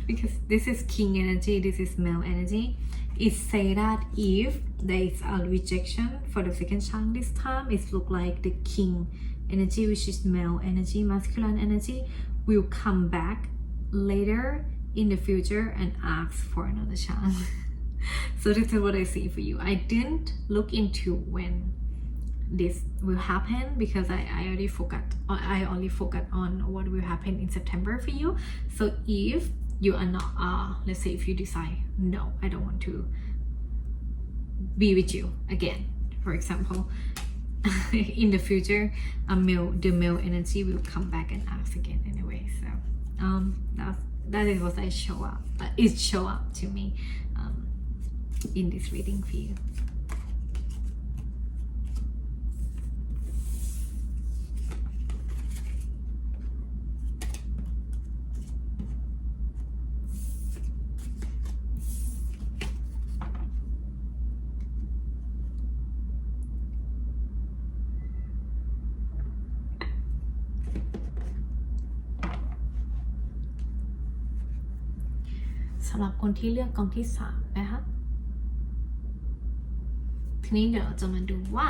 Because this is king energy, this is male energy. It say that if there is a rejection for the second chance this time, it look like the king energy, which is male energy, masculine energy, will come back later in the future and ask for another chance. So this is what I see for you. I didn't look into when this will happen because I only focus on what will happen in September for you. So if you are not let's say if you decide no, I don't want to be with you again, for example, in the future the male energy will come back and ask again anyway. So that is what it show up to me in this reading for you. สำหรับคนที่เลือกกองที่3นะคะทีนี้เดี๋ยวเราจะมาดูว่า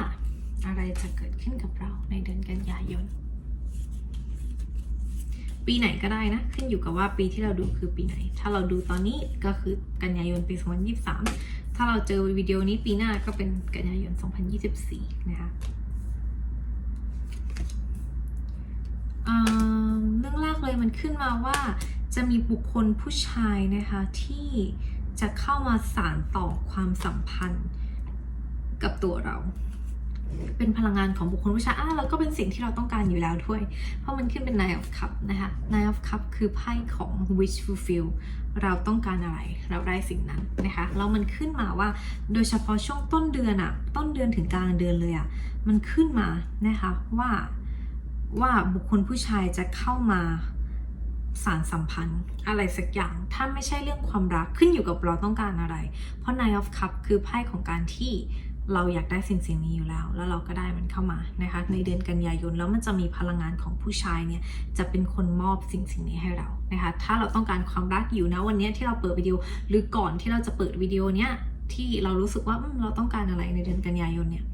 อะไรจะเกิดขึ้นกับเราในเดือนกันยายนปีไหนก็ได้นะขึ้นอยู่กับว่าปีที่เราดูคือปีไหนถ้าเราดูตอนนี้ก็คือกันยายนปี2023ถ้าเราเจอวิดีโอนี้ปีหน้าก็เป็นกันยายน2024นะคะเรื่องแรกเลยมันขึ้นมาว่าจะมีบุคคลผู้ชายนะคะที่จะเข้ามาสานต่อความสัมพันธ์กับตัวเราเป็นพลังงานของบุคคลผู้ชายแล้วก็เป็นสิ่งที่เราต้องการอยู่แล้วด้วยเพราะมันขึ้นเป็น Nine of Cups นะคะ Nine of Cups คือไพ่ของ wish fulfill เราต้องการอะไรเราได้สิ่งนั้นนะคะแล้วมันขึ้นมาว่าโดยเฉพาะช่วงต้นเดือนถึงกลางเดือนเลยมันขึ้นมานะคะว่าบุคคลผู้ชายจะเข้ามาสารสัมพันธ์อะไรสักอย่างถ้าไม่ใช่เรื่องความรักขึ้นอยู่กับเราต้องการอะไรเพราะ Nine of Cups คือไพ่ของการที่เราอยากได้สิ่งนี้อยู่แล้วเราก็ได้มันเข้ามานะคะในเดือนกันยายนแล้วมันจะมีพลังงานของผู้ชายเนี่ยจะเป็นคนมอบสิ่งนี้ให้เรานะคะถ้าเราต้องการความรักอยู่นะวันนี้ที่เราเปิดวิดีโอหรือก่อนที่เราจะเปิดวิดีโอเนี้ยที่เรารู้สึกว่าเราต้องการอะไรในเดือนกันยายนเนี่ย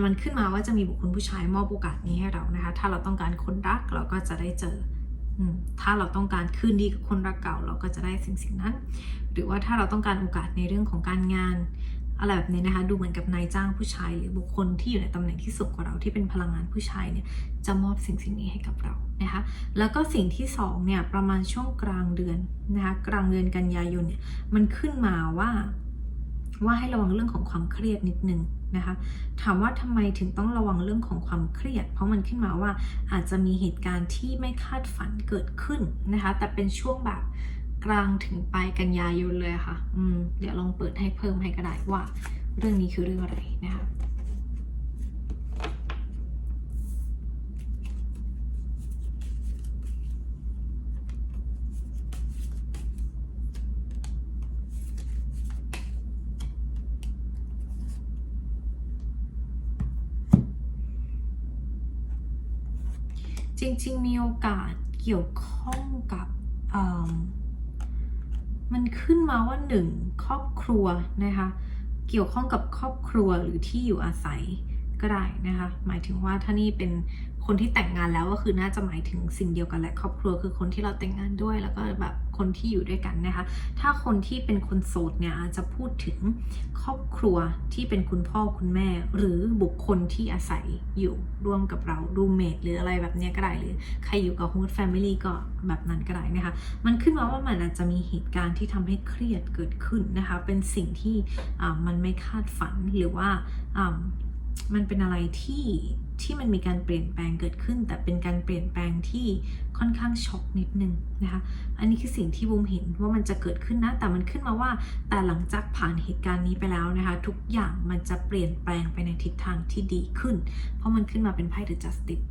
มันขึ้นมาว่าจะมีบุคคลผู้ชายมอบโอกาสนี้ให้เรานะคะถ้าเราต้องการคนรักเราก็จะได้เจอถ้าเราต้องการคืนดีกับคนรักเก่าเราก็จะได้สิ่งนั้นหรือว่าถ้าเราต้องการโอกาสในเรื่องของการงานอะไรแบบนี้นะคะดูเหมือนกับนายจ้างผู้ชายหรือบุคคลที่อยู่ในตำแหน่งที่สูงกว่าเราที่เป็นพลังงานผู้ชายเนี่ยจะมอบสิ่งนี้ให้กับเรานะคะแล้วก็สิ่งที่2เนี่ยประมาณช่วงกลางเดือนนะคะกลางเดือนกันยายนเนี่ยมันขึ้นมาว่าให้ระวังเรื่องของความเครียดนิดนึงนะคะถามว่าทำไมถึงต้องระวังเรื่องของความเครียดเพราะมันขึ้นมาว่าอาจจะมีเหตุการณ์ที่ไม่คาดฝันเกิดขึ้นนะคะแต่เป็นช่วงแบบกลางถึงปลายกันยายนเลยค่ะเดี๋ยวลองเปิดให้เพิ่มให้ก็ได้ว่าเรื่องนี้คือเรื่องอะไรนะคะจริงๆมีโอกาสเกี่ยวข้องกับมันขึ้นมาว่า1ครอบครัวนะคะเกี่ยวข้องกับครอบครัวหรือที่อยู่อาศัยก็ได้นะคะหมายถึงว่าถ้านี่เป็นคนที่แต่งงานแล้วก็คือน่าจะหมายถึงสิ่งเดียวกันแหละครอบครัวคือคนที่เราแต่งงานด้วยแล้วก็แบบ คนที่อยู่ด้วยกันนะคะถ้าคนที่เป็นคนโสดเนี่ยอาจจะพูดถึงครอบครัวที่เป็นคุณพ่อคุณแม่หรือบุคคลที่อาศัยอยู่ร่วมกับเรารูเมทหรืออะไรแบบนี้ก็ได้หรือใครอยู่กับโฮสต์แฟมิลี่ก็แบบนั้นก็ได้นะคะมันขึ้นมาว่ามันอาจจะมีเหตุการณ์ที่ทำให้เครียดเกิดขึ้นนะคะเป็นสิ่งที่มันไม่คาดฝันหรือว่ามันเป็นอะไรที่มันมีการเปลี่ยนแปลงเกิดขึ้นแต่เป็นการเปลี่ยนแปลงที่ค่อนข้างช็อกนิดนึงนะคะอันนี้คือสิ่งที่บูมเห็นว่ามันจะเกิดขึ้นนะแต่มันขึ้นมาว่าแต่หลังจากผ่านเหตุการณ์นี้ไปแล้วนะคะทุกอย่างมันจะเปลี่ยนแปลงไปในทิศทางที่ดีขึ้นเพราะมันขึ้นมาเป็นไพ่ The Justice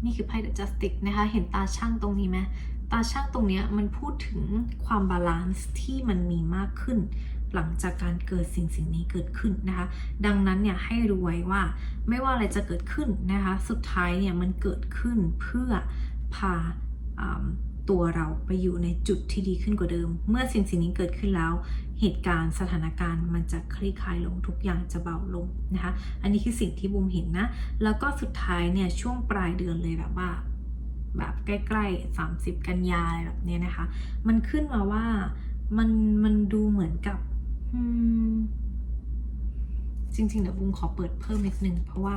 นี่คือไพ่ The Justice นะคะเห็นตาช่างตรงนี้ไหมตาช่างตรงนี้มันพูดถึงความบาลานซ์ที่มันมีมากขึ้นหลังจากการเกิดสิ่งนี้เกิดขึ้นนะคะดังนั้นเนี่ยให้รู้ไว้ว่าไม่ว่าอะไรจะเกิดขึ้นนะคะสุดท้ายเนี่ยมันเกิดขึ้นเพื่อพาตัวเราไปอยู่ในจุดที่ดีขึ้นกว่าเดิมเมื่อสิ่งนี้เกิดขึ้นแล้วเหตุการณ์สถานการณ์มันจะคลี่คลายลงทุกอย่างจะเบาลงนะคะอันนี้คือสิ่งที่บูมเห็นนะแล้วก็สุดท้ายเนี่ยช่วงปลายเดือนเลยแบบใกล้ๆ30 กันยาอะไรแบบนี้นะคะมันขึ้นมาว่ามันดูเหมือนกับจริงๆเดี๋ยวบุ้งขอเปิดเพิ่มนิดนึงเพราะว่า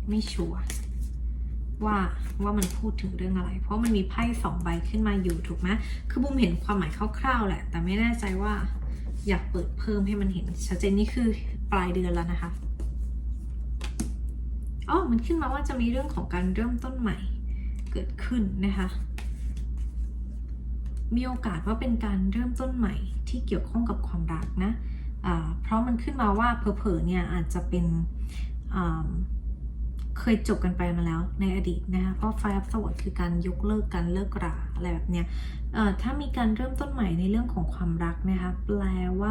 ไม่ชัวร์ว่ามันพูดถึงเรื่องอะไรเพราะมันมีไพ่2 ใบขึ้นมาอยู่ถูกไหมคือบุ้งเห็นความหมายคร่าวๆแหละแต่ไม่แน่ใจว่าอยากเปิดเพิ่มให้มันเห็นชัดเจนนี่คือปลายเดือนแล้วนะคะมันขึ้นมาว่าจะมีเรื่องของการเริ่มต้นใหม่เกิดขึ้นนะคะมีโอกาสว่าเป็นการเริ่มต้นใหม่ที่เกี่ยวข้องกับความรักนะเพราะมันขึ้นมาว่าเผลอๆเนี่ยอาจจะเป็นเคยจบกันไปมาแล้วในอดีตนะคะเพราะ Five of Swords คือการยกเลิกการเลิกราอะไรแบบเนี้ยถ้ามีการเริ่มต้นใหม่ในเรื่องของความรักนะคะแปลว่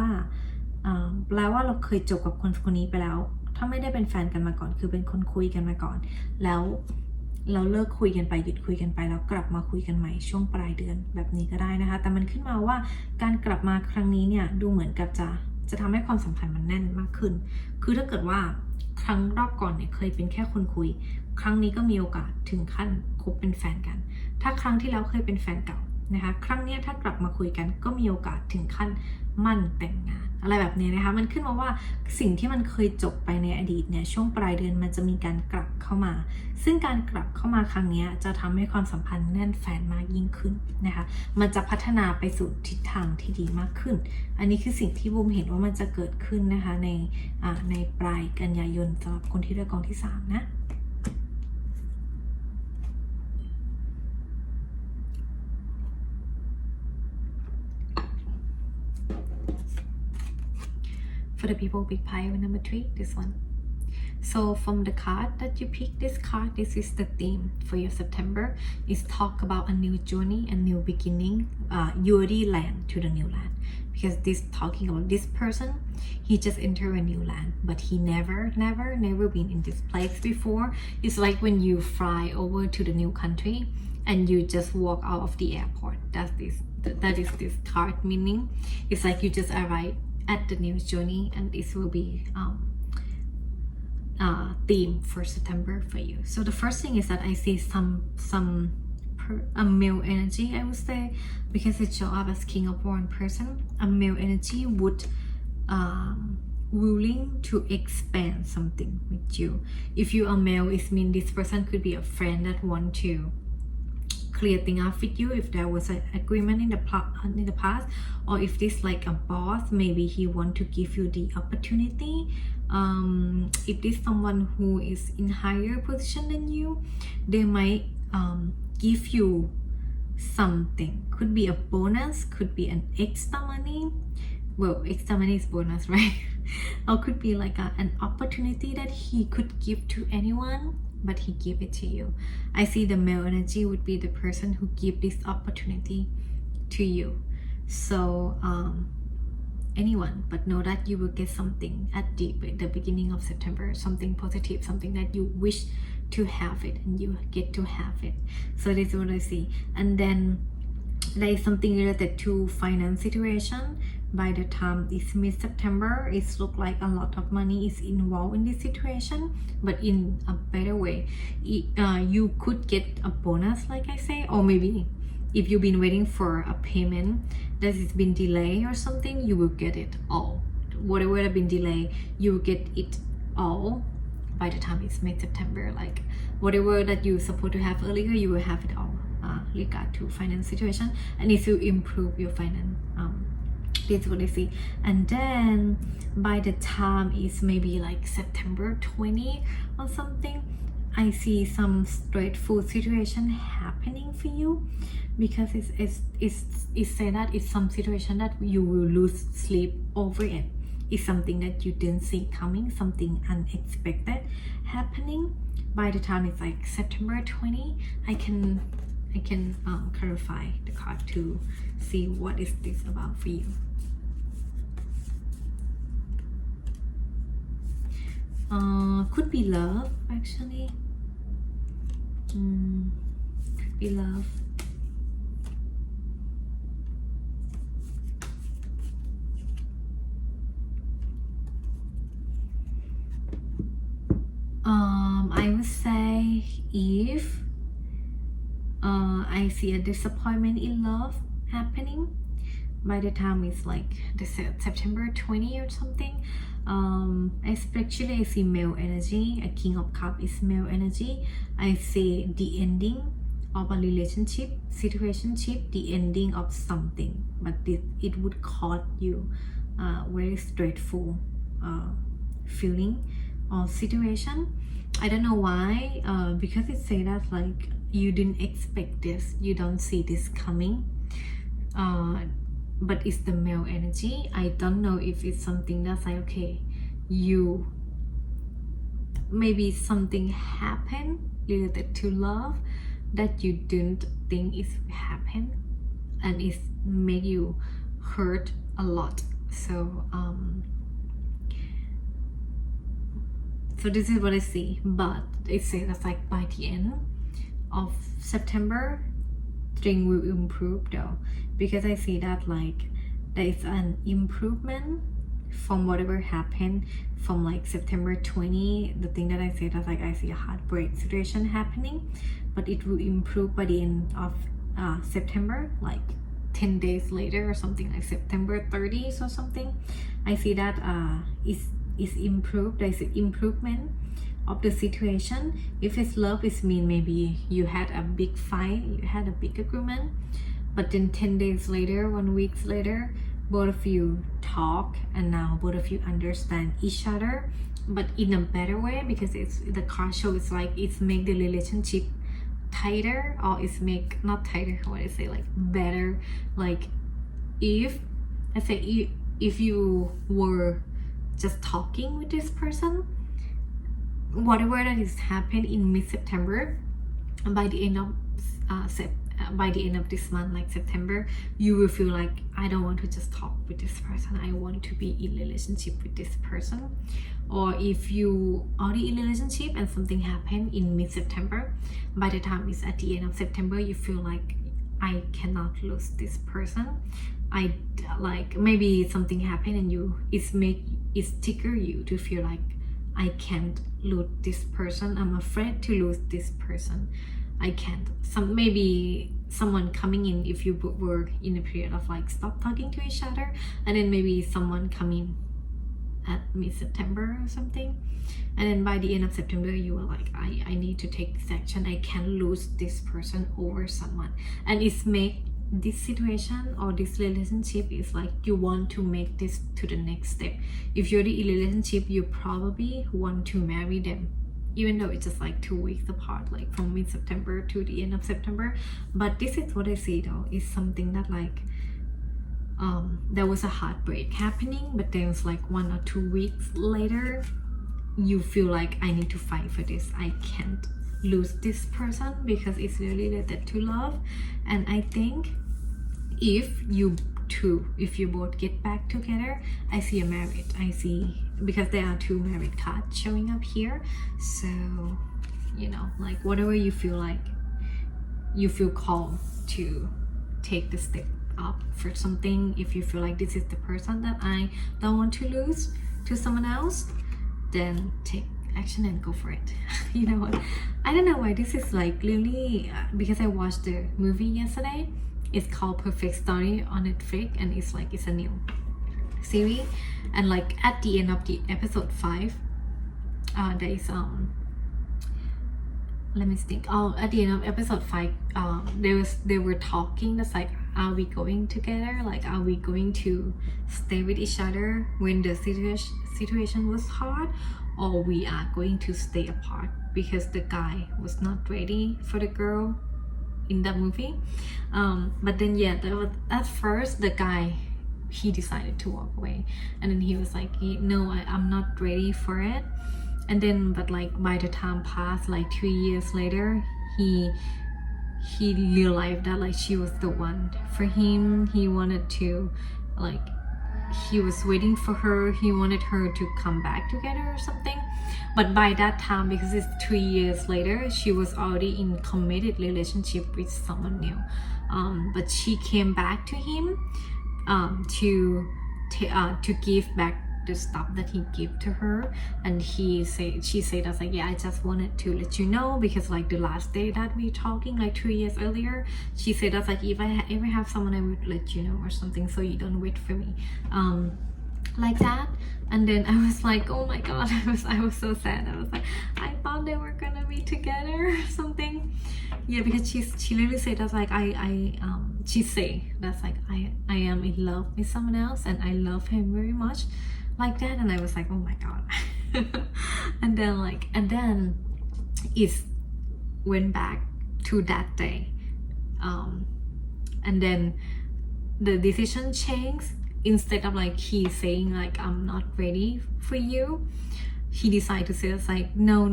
าเราเคยจบกับคนนี้ไปแล้วถ้าไม่ได้เป็นแฟนกันมาก่อนคือเป็นคนคุยกันมาก่อนแล้วเราเลิกคุยกันไปหยุดคุยกันไปแล้วกลับมาคุยกันใหม่ช่วงปลายเดือนแบบนี้ก็ได้นะคะแต่มันขึ้นมาว่าการกลับมาครั้งนี้เนี่ยดูเหมือนกับจะทำให้ความสัมพันธ์มันแน่นมากขึ้นคือถ้าเกิดว่าครั้งรอบก่อนเนี่ยเคยเป็นแค่คนคุยครั้งนี้ก็มีโอกาสถึงขั้นคบเป็นแฟนกันถ้าครั้งที่แล้วเคยเป็นแฟนเก่านะคะครั้งนี้ถ้ากลับมาคุยกันก็มีโอกาสถึงขั้นมั่นแต่งงานอะไรแบบนี้นะคะมันขึ้นมาว่าสิ่งที่มันเคยจบไปในอดีตเนี่ยช่วงปลายเดือนมันจะมีการกลับเข้ามาซึ่งการกลับเข้ามาครั้งนี้จะทำให้ความสัมพันธ์แน่นแฟนมากยิ่งขึ้นนะคะมันจะพัฒนาไปสู่ทิศทางที่ดีมากขึ้นอันนี้คือสิ่งที่บูมเห็นว่ามันจะเกิดขึ้นนะคะในปลายกันยายนสำหรับคนที่เลือกกองที่3นะFor the people big pie number 3, this one. So from the card that you pick, this card, this is the theme for your September. Is talk about a new journey, a new beginning. You already land to the new land because this talking about this person. He just entered a new land, but he never been in this place before. It's like when you fly over to the new country and you just walk out of the airport. That is this card meaning. It's like you just arrive at the new journey, and this will be theme for September for you. So the first thing is that I see a male energy, I would say, because it shows up as King of Wands person. A male energy would willing to expand something with you. If you are male, it means this person could be a friend that want to clear things up with you if there was an agreement in the past, or if this like a boss, maybe he want to give you the opportunity. If this someone who is in higher position than you, they might give you something. Could be a bonus, could be an extra money. Well, extra money is bonus, right? Or could be like an opportunity that he could give to anyone, but he give it to you. I see the male energy would be the person who give this opportunity to you. So anyone, but know that you will get something at the beginning of September, something positive, something that you wish to have it and you get to have it. So this is what I see. And then there is something related to finance situation. By the time it's mid-September, it looks like a lot of money is involved in this situation, but in a better way. You could get a bonus, like I say, or maybe if you've been waiting for a payment that has been delayed or something, you will get it all. Whatever has been delayed, you will get it all by the time it's mid-September. Like whatever that you're supposed to have earlier, you will have it all regard to finance situation, and it will improve your finance. This is what I see. And then by the time it's maybe like September 20 or something, I see some stressful situation happening for you, because it's say that it's some situation that you will lose sleep over it. It's something that you didn't see coming, something unexpected happening. By the time it's like September 20, I can clarify the card to see what is this about for you. Could be love, actually. Could be love. I would say if I see a disappointment in love happening by the time it's like the September 20 or something, especially I see male energy. A King of Cups is male energy. I see the ending of a relationship, situationship, the ending of something, but it would cause you very stressful feeling or situation. I don't know why, because it say that like you didn't expect this, you don't see this coming, but it's the male energy. I don't know if it's something that's like, okay, you maybe something happened related to love that you didn't think is happen, and it made you hurt a lot. So this is what I see, but it says that like by the end of September, things will improve though, because I see that like there is an improvement from whatever happened from like September 20. The thing that I say that like I see a heartbreak situation happening, but it will improve by the end of September, like 10 days later or something, like September 30th or something. I see that is improved. There's an improvement of the situation. If it's love, it means maybe you had a big fight, you had a big agreement, but then 10 days later, 1 week later, both of you talk, and now both of you understand each other, but in a better way, because it's the card show is like it's make the relationship tighter, or it's make not tighter, what I say, like better. Like if I say if you were just talking with this person, whatever that is happened in mid-September, by the end of by the end of this month, like September, you will feel like I don't want to just talk with this person, I want to be in relationship with this person. Or if you already in relationship and something happened in mid-September, by the time it's at the end of September, you feel like I cannot lose this person. I like maybe something happened and it's trigger you to feel like I can't lose this person, I'm afraid to lose this person, I can't. Maybe someone coming in, if you were in a period of like stop talking to each other, and then maybe someone coming at mid-September or something, and then by the end of September you were like I need to take this action, I can't lose this person over someone, and it's make this situation or this relationship is like you want to make this to the next step. If you're in a relationship, you probably want to marry them, even though it's just like 2 weeks apart, like from mid-September to the end of September. But this is what I see though, is something that like there was a heartbreak happening, but then it's like 1 or 2 weeks later you feel like I need to fight for this, I can't lose this person, because it's really related to love. And I think if you both get back together, I see a marriage, I see, because there are 2 married cards showing up here. So you know, like whatever you feel like you feel called to take the step up for something, if you feel like this is the person that I don't want to lose to someone else, then take action and go for it. You know what? I don't know why this is like really because I watched the movie yesterday. It's called Perfect Story on Netflix, and it's a new series. And like at the end of the episode 5, there is let me think. Oh, at the end of episode 5, they were talking. That's like, are we going together? Like, are we going to stay with each other when the situation was hard, or we are going to stay apart because the guy was not ready for the girl in that movie. But then yeah, at first the guy, he decided to walk away, and then he was like, no, I'm not ready for it. And then but like by the time passed, like 2 years later, he realized that like she was the one for him. He wanted to, like, he was waiting for her, he wanted her to come back together or something. But by that time, because it's 3 years later, she was already in committed relationship with someone new. But she came back to him to give back the stuff that he gave to her, and she said, I was like, yeah, I just wanted to let you know, because like the last day that we talking like 2 years earlier, she said, I was like, if I ever have someone, I would let you know or something, so you don't wait for me, like that. And then I was like, oh my god, I was so sad. I was like, I thought they were gonna be together or something. Yeah, because she literally said, that's like, she say that's like, I am in love with someone else and I love him very much, like that. And I was like, oh my god. and then it went back to that day, and then the decision changed. Instead of like he saying like, I'm not ready for you, he decided to say, it's like, no,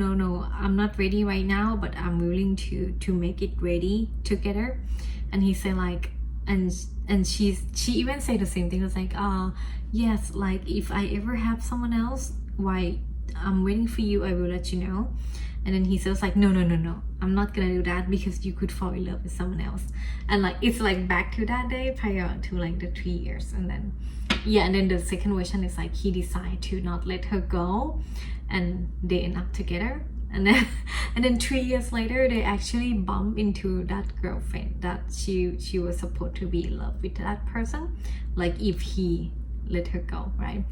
I'm not ready right now, but I'm willing to make it ready together. And he said like, and she even said the same thing. It was like, yes, like if I ever have someone else, why I'm waiting for you, I will let you know. And then he says like, no, I'm not gonna do that, because you could fall in love with someone else. And like it's like back to that day prior to like the 3 years. And then yeah, and then the second version is like he decided to not let her go, and they end up together. And then 3 years later, they actually bump into that girlfriend that she was supposed to be in love with that person, like if he let her go, right?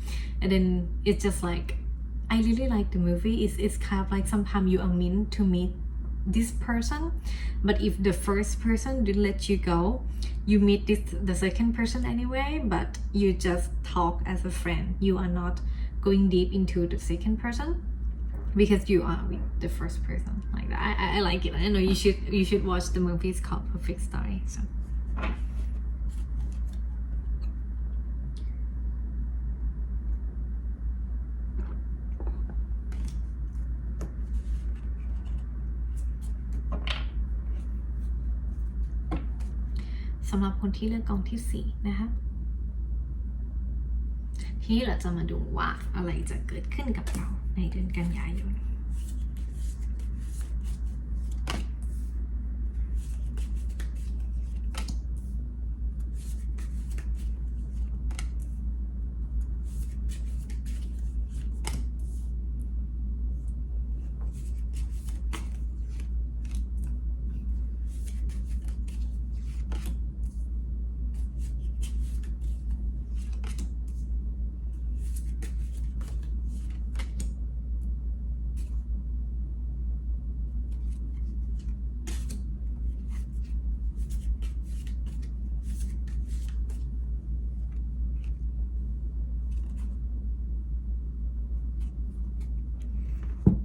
And then it's just like, I really like the movie. It's kind of like sometimes you are meant to meet this person, but if the first person didn't let you go, you meet the second person anyway, but you just talk as a friend. You are not going deep into the second person because you are with the first person, like that. I like it. I know you should watch the movie. It's called Perfect Story. Soสำหรับคนที่เลือกกองที่4นะคะทีนี้เราจะมาดูว่าอะไรจะเกิดขึ้นกับเราในเดือนกันยายน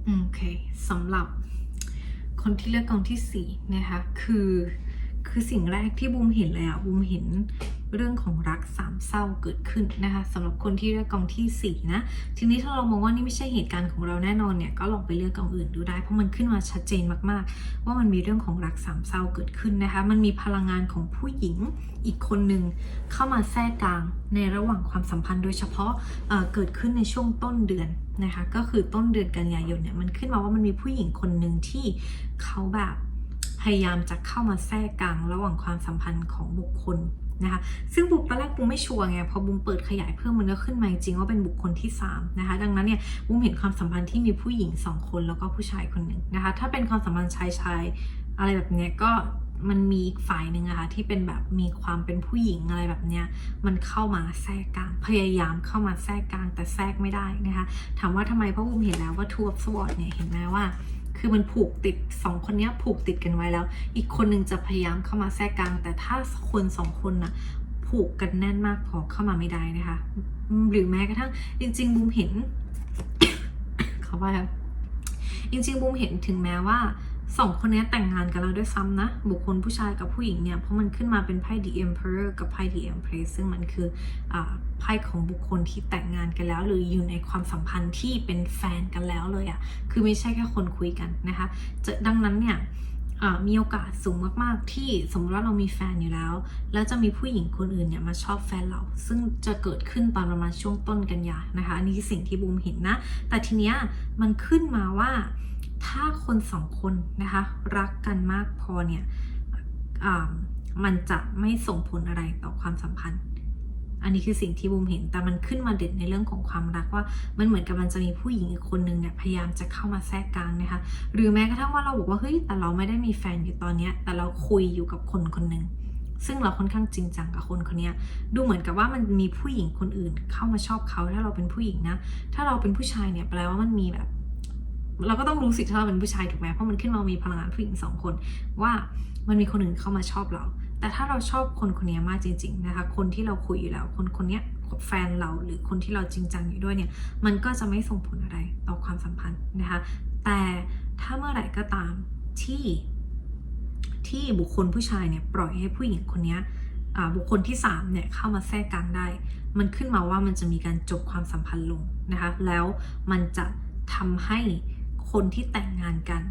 โอเคสำหรับคนที่เลือกกองที่4นะคะคือสิ่งแรกที่บูมเห็นเลยอะบูมเห็นเรื่องของรัก3เศร้าเกิดขึ้นนะคะสำหรับคนที่เลือกกองที่4นะทีนี้ถ้าเรามองว่านี่ไม่ใช่เหตุการณ์ของเราแน่นอนเนี่ยก็ลองไปเลือกกองอื่นดูได้เพราะมันขึ้นมาชัดเจนมากๆว่ามันมีเรื่องของรัก3เศร้าเกิดขึ้นนะคะมันมีพลังงานของผู้หญิงอีกคนหนึ่งเข้ามาแทรกกลางในระหว่างความสัมพันธ์โดยเฉพาะเกิดขึ้นในช่วงต้นเดือนนะคะก็คือต้นเดือนกันยายนเนี่ยมันขึ้นมาว่ามันมีผู้หญิงคนหนึ่งที่เขาแบบพยายามจะเข้ามาแทรกกลางระหว่างความสัมพันธ์ของบุคคล นะคะซึ่งบุมตอนแรกบุมไม่ชัวร์ไงพอบุมเปิดขยายเพิ่มมันก็ขึ้นมาจริงว่าเป็นบุคคลที่3นะคะดังนั้นเนี่ยบุมเห็นความสัมพันธ์ที่มีผู้หญิง2คนแล้วก็ผู้ชายคนหนึ่งนะคะถ้าเป็นความสัมพันธ์ชายอะไรแบบเนี้ยก็มันมีอีกฝ่ายหนึ่งอะค่ะที่เป็นแบบมีความเป็นผู้หญิงอะไรแบบเนี้ยมันเข้ามาแทรกกลางพยายามเข้ามาแทรกกลางแต่แทรกไม่ได้นะคะถามว่าทำไมเพราะบุมเห็นแล้วว่า Two of Swords เนี่ยเห็นไหมว่าคือมันผูกติด2คนนี้ผูกติดกันไว้แล้วอีกคนนึงจะพยายามเข้ามาแทรกกลางแต่ถ้าคน2คนน่ะผูกกันแน่นมากพอเข้ามาไม่ได้นะคะหรือแม้กระทั่งจริงๆบูมเห็น เขาว่าจริงๆบูมเห็นถึงแม้ว่า2คนนี้แต่งงานกันแล้วด้วยซ้ำนะบุคคลผู้ชายกับผู้หญิงเนี่ยเพราะมันขึ้นมาเป็นไพ่ The Emperor กับไพ่ The Empress ซึ่งมันคือไพ่ของบุคคลที่แต่งงานกันแล้วหรืออยู่ในความสัมพันธ์ที่เป็นแฟนกันแล้วเลยอะคือไม่ใช่แค่คนคุยกันนะคะดังนั้นเนี่ยมีโอกาสสูงมากๆที่สมมติว่าเรามีแฟนอยู่แล้วจะมีผู้หญิงคนอื่นเนี่ยมาชอบแฟนเราซึ่งจะเกิดขึ้นตอนประมาณช่วงต้นกันยานะคะอันนี้คือสิ่งที่บูมเห็นนะแต่ทีเนี้ยมันขึ้นมาว่าถ้าคน2คนนะคะรักกันมากพอเนี่ยมันจะไม่ส่งผลอะไรต่อความสัมพันธ์อันนี้คือสิ่งที่บูมเห็นแต่มันขึ้นมาเด่นในเรื่องของความรักว่ามันเหมือนกับมันจะมีผู้หญิงอีกคนนึงเนี่ยพยายามจะเข้ามาแทรกกลางนะคะหรือแม้กระทั่งว่าเราบอกว่าเฮ้ยแต่เราไม่ได้มีแฟนอยู่ตอนนี้แต่เราคุยอยู่กับคนคนนึงซึ่งเราค่อนข้างจริงจังกับคนคนนี้ดูเหมือนกับว่ามันมีผู้หญิงคนอื่นเข้ามาชอบเขาถ้าเราเป็นผู้หญิงนะถ้าเราเป็นผู้ชายเนี่ยแปลว่ามันมีแบบเราก็ต้องรู้สิถ้าเราเป็นผู้ชายถูกไหมเพราะมันขึ้นมามีพลังงานผู้หญิง2คนว่ามันมีคนอื่นเข้ามาชอบเราแต่ถ้าเราชอบคนคนนี้มากจริงๆนะคะคนที่เราคุยอยู่แล้วคนคนนี้แฟนเราหรือคนที่เราจริงจังอยู่ด้วยเนี่ยมันก็จะไม่ส่งผลอะไรต่อความสัมพันธ์นะคะแต่ถ้าเมื่อไหร่ก็ตามที่บุคคลผู้ชายเนี่ยปล่อยให้ผู้หญิงคนนี้บุคคลที่3เนี่ยเข้ามาแทรกกลางได้มันขึ้นมาว่ามันจะมีการจบความสัมพันธ์ลงนะคะแล้วมันจะทำให้คนที่แต่งงานกัน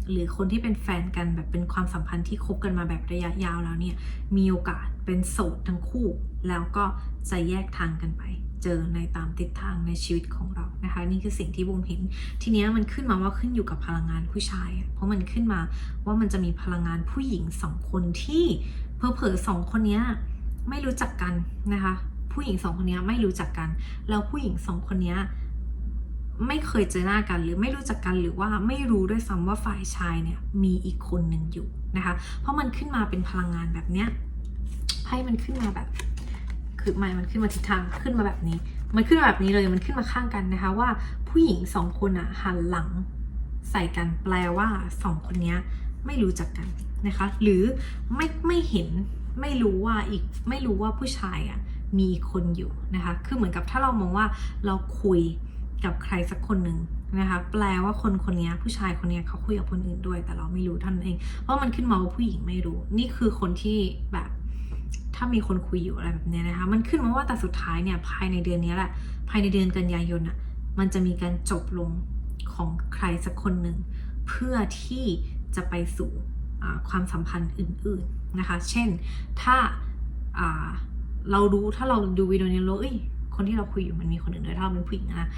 หรือคนที่เป็นแฟนกันแบบเป็นความสัมพันธ์ที่คบกันมาแบบระยะยาวแล้วเนี่ยมีโอกาสเป็นโสดทั้งคู่แล้วก็จะแยกทางกันไปเจอในตามทิศทางในชีวิตของเรานะคะนี่คือสิ่งที่บูมเห็นทีนี้มันขึ้นมาว่าขึ้นอยู่กับพลังงานผู้ชายเพราะมันขึ้นมาว่ามันจะมีพลังงานผู้หญิง2คนที่เผลอๆ2คนนี้ไม่รู้จักกันนะคะผู้หญิง2คนนี้ไม่รู้จักกันแล้วผู้หญิง2คนนี้ไม่เคยเจอหน้ากันหรือไม่รู้จักกันหรือว่าไม่รู้ด้วยซ้ำว่าฝ่ายชายเนี่ยมีอีกคนหนึ่งอยู่นะคะเพราะมันขึ้นมาเป็นพลังงานแบบเนี้ยไพ่มันขึ้นมาแบบคือมันขึ้นมาทิศทางขึ้นมาแบบนี้มันขึ้นมาแบบนี้เลยมันขึ้นมาข้างกันนะคะว่าผู้หญิง2คนอ่ะหันหลังใส่กันแปลว่า2คนนี้ไม่รู้จักกันนะคะหรือไม่เห็นไม่รู้ว่าผู้ชายอ่ะมีคนอยู่นะคะคือเหมือนกับถ้าเรามองว่าเราคุยกับใครสักคนหนึ่งนะคะแปลว่าคนคนนี้ผู้ชายคนนี้เขาคุยกับคนอื่นด้วยแต่เราไม่รู้ท่านเองเพราะมันขึ้นมาว่าผู้หญิงไม่รู้นี่คือคนที่แบบถ้ามีคนคุยอยู่อะไรแบบนี้นะคะมันขึ้นมาว่าแต่สุดท้ายเนี่ยภายในเดือนนี้แหละภายในเดือนกันยายนอ่ะมันจะมีการจบลงของใครสักคนหนึ่งเพื่อที่จะไปสู่ความสัมพันธ์อื่นๆนะคะเช่นถ้าเราดูวิดีโอนี้แล้วคนที่เราคุยอยู่มันมีคนอื่นด้วยถ้าเราเป็นผู้หญิงนะ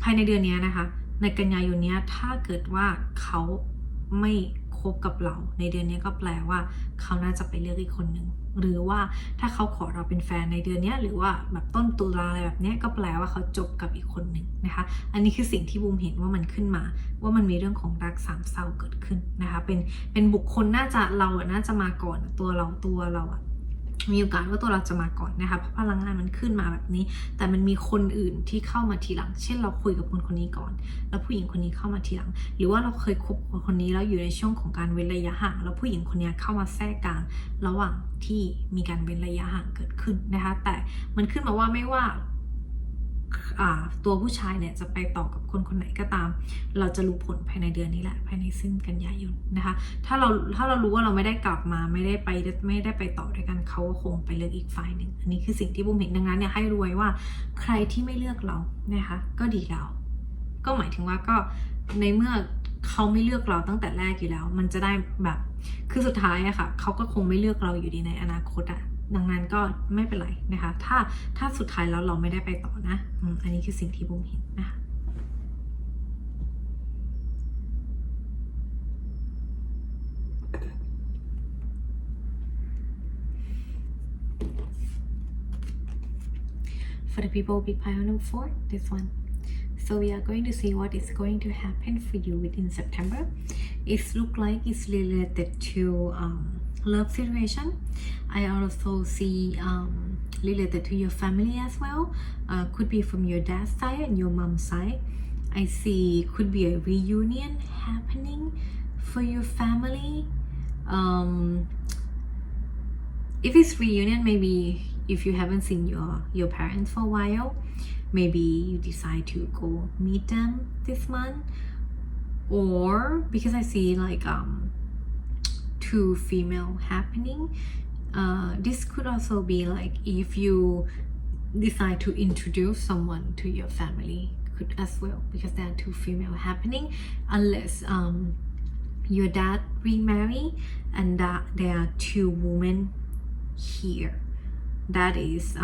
ภายในเดือนนี้นะคะในกันยายนนี้ถ้าเกิดว่าเขาไม่คบกับเราในเดือนนี้ก็แปลว่าเขาน่าจะไปเลือกอีกคนหนึ่งหรือว่าถ้าเขาขอเราเป็นแฟนในเดือนนี้หรือว่าแบบต้นตุลาอะไรแบบนี้ก็แปลว่าเขาจบกับอีกคนหนึ่งนะคะอันนี้คือสิ่งที่บูมเห็นว่ามันขึ้นมาว่ามันมีเรื่องของรักสามเศร้าเกิดขึ้นนะคะเป็นบุคคลน่าจะมาก่อนตัวเราอะมีโอกาสว่าตัวเราจะมาก่อนนะคะเพราะพลังงานมันขึ้นมาแบบนี้แต่มันมีคนอื่นที่เข้ามาทีหลังเช่นเราคุยกับคนนี้ก่อนแล้วผู้หญิงคนนี้เข้ามาทีหลังหรือว่าเราเคยคบกับคนนี้แล้วอยู่ในช่วงของการเว้นระยะห่างแล้วผู้หญิงคนนี้เข้ามาแทรกกลางระหว่างที่มีการเว้นระยะห่างเกิดขึ้นนะคะแต่มันขึ้นมาว่าไม่ว่าตัวผู้ชายเนี่ยจะไปต่อกับคนไหนก็ตามเราจะรู้ผลภายในเดือนนี้แหละภายในสิ้นกันยายนนะคะถ้าเรารู้ว่าเราไม่ได้กลับมาไม่ได้ไปต่อด้วยกันเขาก็คงไปเลือกอีกฝ่ายหนึ่งอันนี้คือสิ่งที่บุมเห็นดังนั้นเนี่ยให้รวยว่าใครที่ไม่เลือกเรานะคะก็ดีแล้วก็หมายถึงว่าก็ในเมื่อเขาไม่เลือกเราตั้งแต่แรกอยู่แล้วมันจะได้แบบคือสุดท้ายอะค่ะเขาก็คงไม่เลือกเราอยู่ดีในอนาคตอะดังนั้นก็ไม่เป็นไรนะคะถ้าสุดท้ายแล้วเราไม่ได้ไปต่อนะอันนี้คือสิ่งที่บุมเห็นนะคะ for the people big pile number 4, this one. So we are going to see what is going to happen for you within September. It looks like it's related to love situation. I also see related to your family as well. Could be from your dad's side and your mom's side. I see could be a reunion happening for your family. If it's reunion, maybe if you haven't seen your parents for a while, maybe you decide to go meet them this month. Or because I see like 2 female happening, this could also be like if you decide to introduce someone to your family, could as well, because there are 2 female happening, unless your dad remarry and that there are 2 women here. That is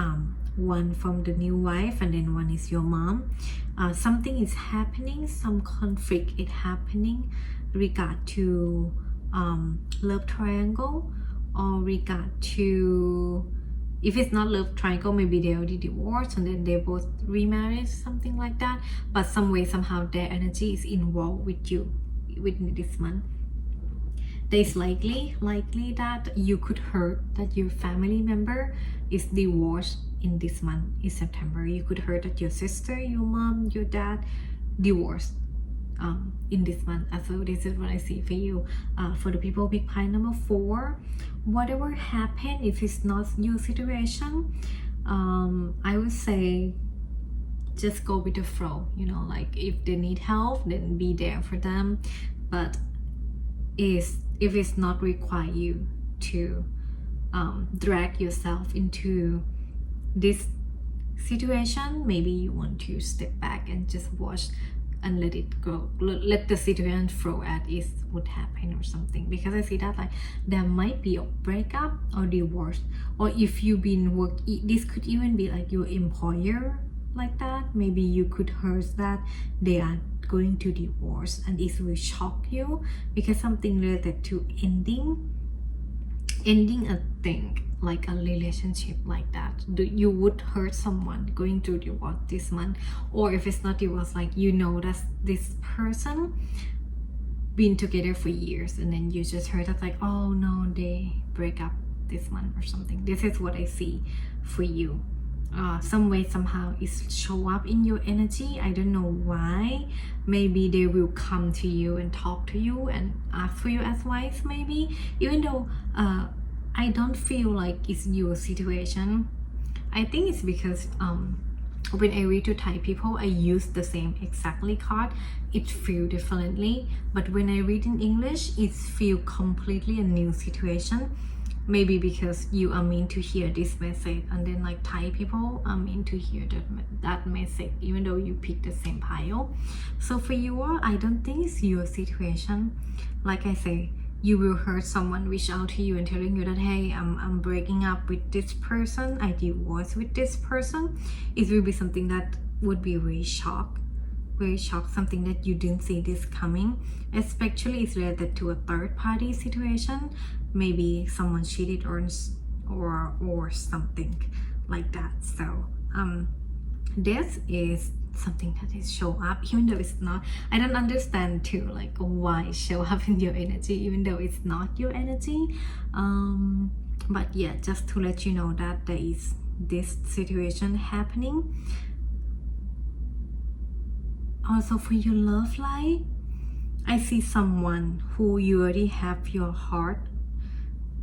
one from the new wife and then one is your mom. Something is happening, some conflict is happening regard to love triangle, or regard to, if it's not love triangle, maybe they already divorced and then they both remarried, something like that. But some way somehow their energy is involved with you within this month. There's likely that you could heard that your family member is divorced in this month, in September. You could heard that your sister, your mom, your dad divorced in this month. So this is what I see for you. For the people big pie number 4, whatever happened, if it's not your situation, I would say just go with the flow, you know, like if they need help, then be there for them. But if it's not require you to drag yourself into this situation, maybe you want to step back and just watch and let it go, let the situation flow as it would happen or something. Because I see that like there might be a breakup or divorce, or if you've been this could even be like your employer like that. Maybe you could hear that they are going to divorce and it will shock you, because something related to ending a thing, like a relationship like that. You would hurt someone going through divorce this month. Or if it's not divorce, like you know that this person been together for years and then you just heard that like, oh no, they break up this month or something. This is what I see for you. Some way somehow it show up in your energy. I don't know why. Maybe they will come to you and talk to you and ask for your advice, maybe, even though I don't feel like it's your situation. I think it's because when I read to Thai people, I use the same exactly card. It feels differently, but when I read in English, it feels completely a new situation. Maybe because you are meant to hear this message, and then like Thai people are meant to hear that message, even though you pick the same pile. So for you, I don't think it's your situation. Like I say, you will hear someone reach out to you and telling you that, hey, I'm breaking up with this person, I divorced with this person. It will be something that would be very shocked, something that you didn't see this coming. Especially it's related to a third party situation. Maybe someone cheated or something like that. So this is something that is show up, even though it's not. I don't understand too, like why it show up in your energy, even though it's not your energy. But yeah, just to let you know that there is this situation happening. Also for your love life, I see someone who you already have your heart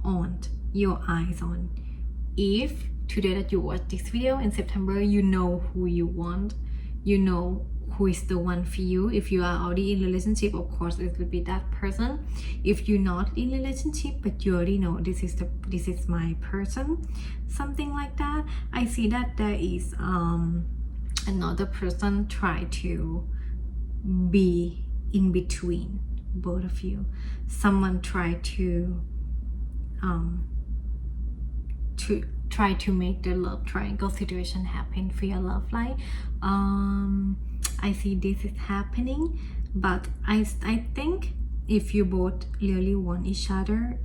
on, your eyes on. If today that you watch this video in September, you know who you want, you know who is the one for you. If you are already in a relationship, of course it will be that person. If you're not in a relationship but you already know this is my person, something like that. I see that there is another person try to be in between both of you. Someone try to try to make the love triangle situation happen for your love life. I see this is happening, but I think if you both really want each other,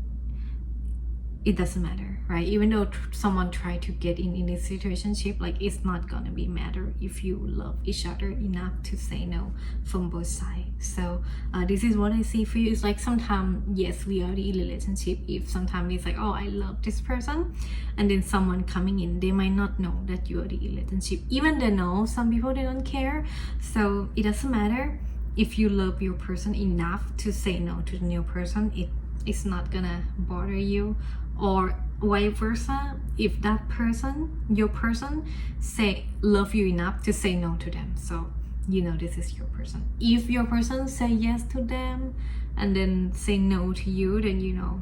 it doesn't matter, right? Even though someone try to get in this situationship, like it's not gonna be matter if you love each other enough to say no from both sides. So this is what I see for you. It's like sometimes, yes, we are in a relationship. If sometimes it's like, oh, I love this person, and then someone coming in, they might not know that you are in a relationship. Even they know, some people they don't care. So it doesn't matter if you love your person enough to say no to the new person. It's not gonna bother you, or vice versa. If that person, your person, say love you enough to say no to them, so you know this is your person. If your person say yes to them and then say no to you, then you know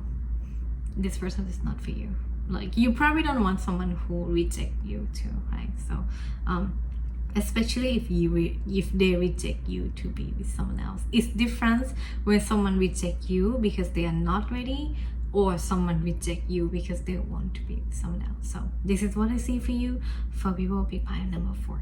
this person is not for you. Like you probably don't want someone who reject you too, right? So especially if they reject you to be with someone else. It's different when someone reject you because they are not ready, or someone reject you because they want to be with someone else. So this is what I see for you for people big pile number 4.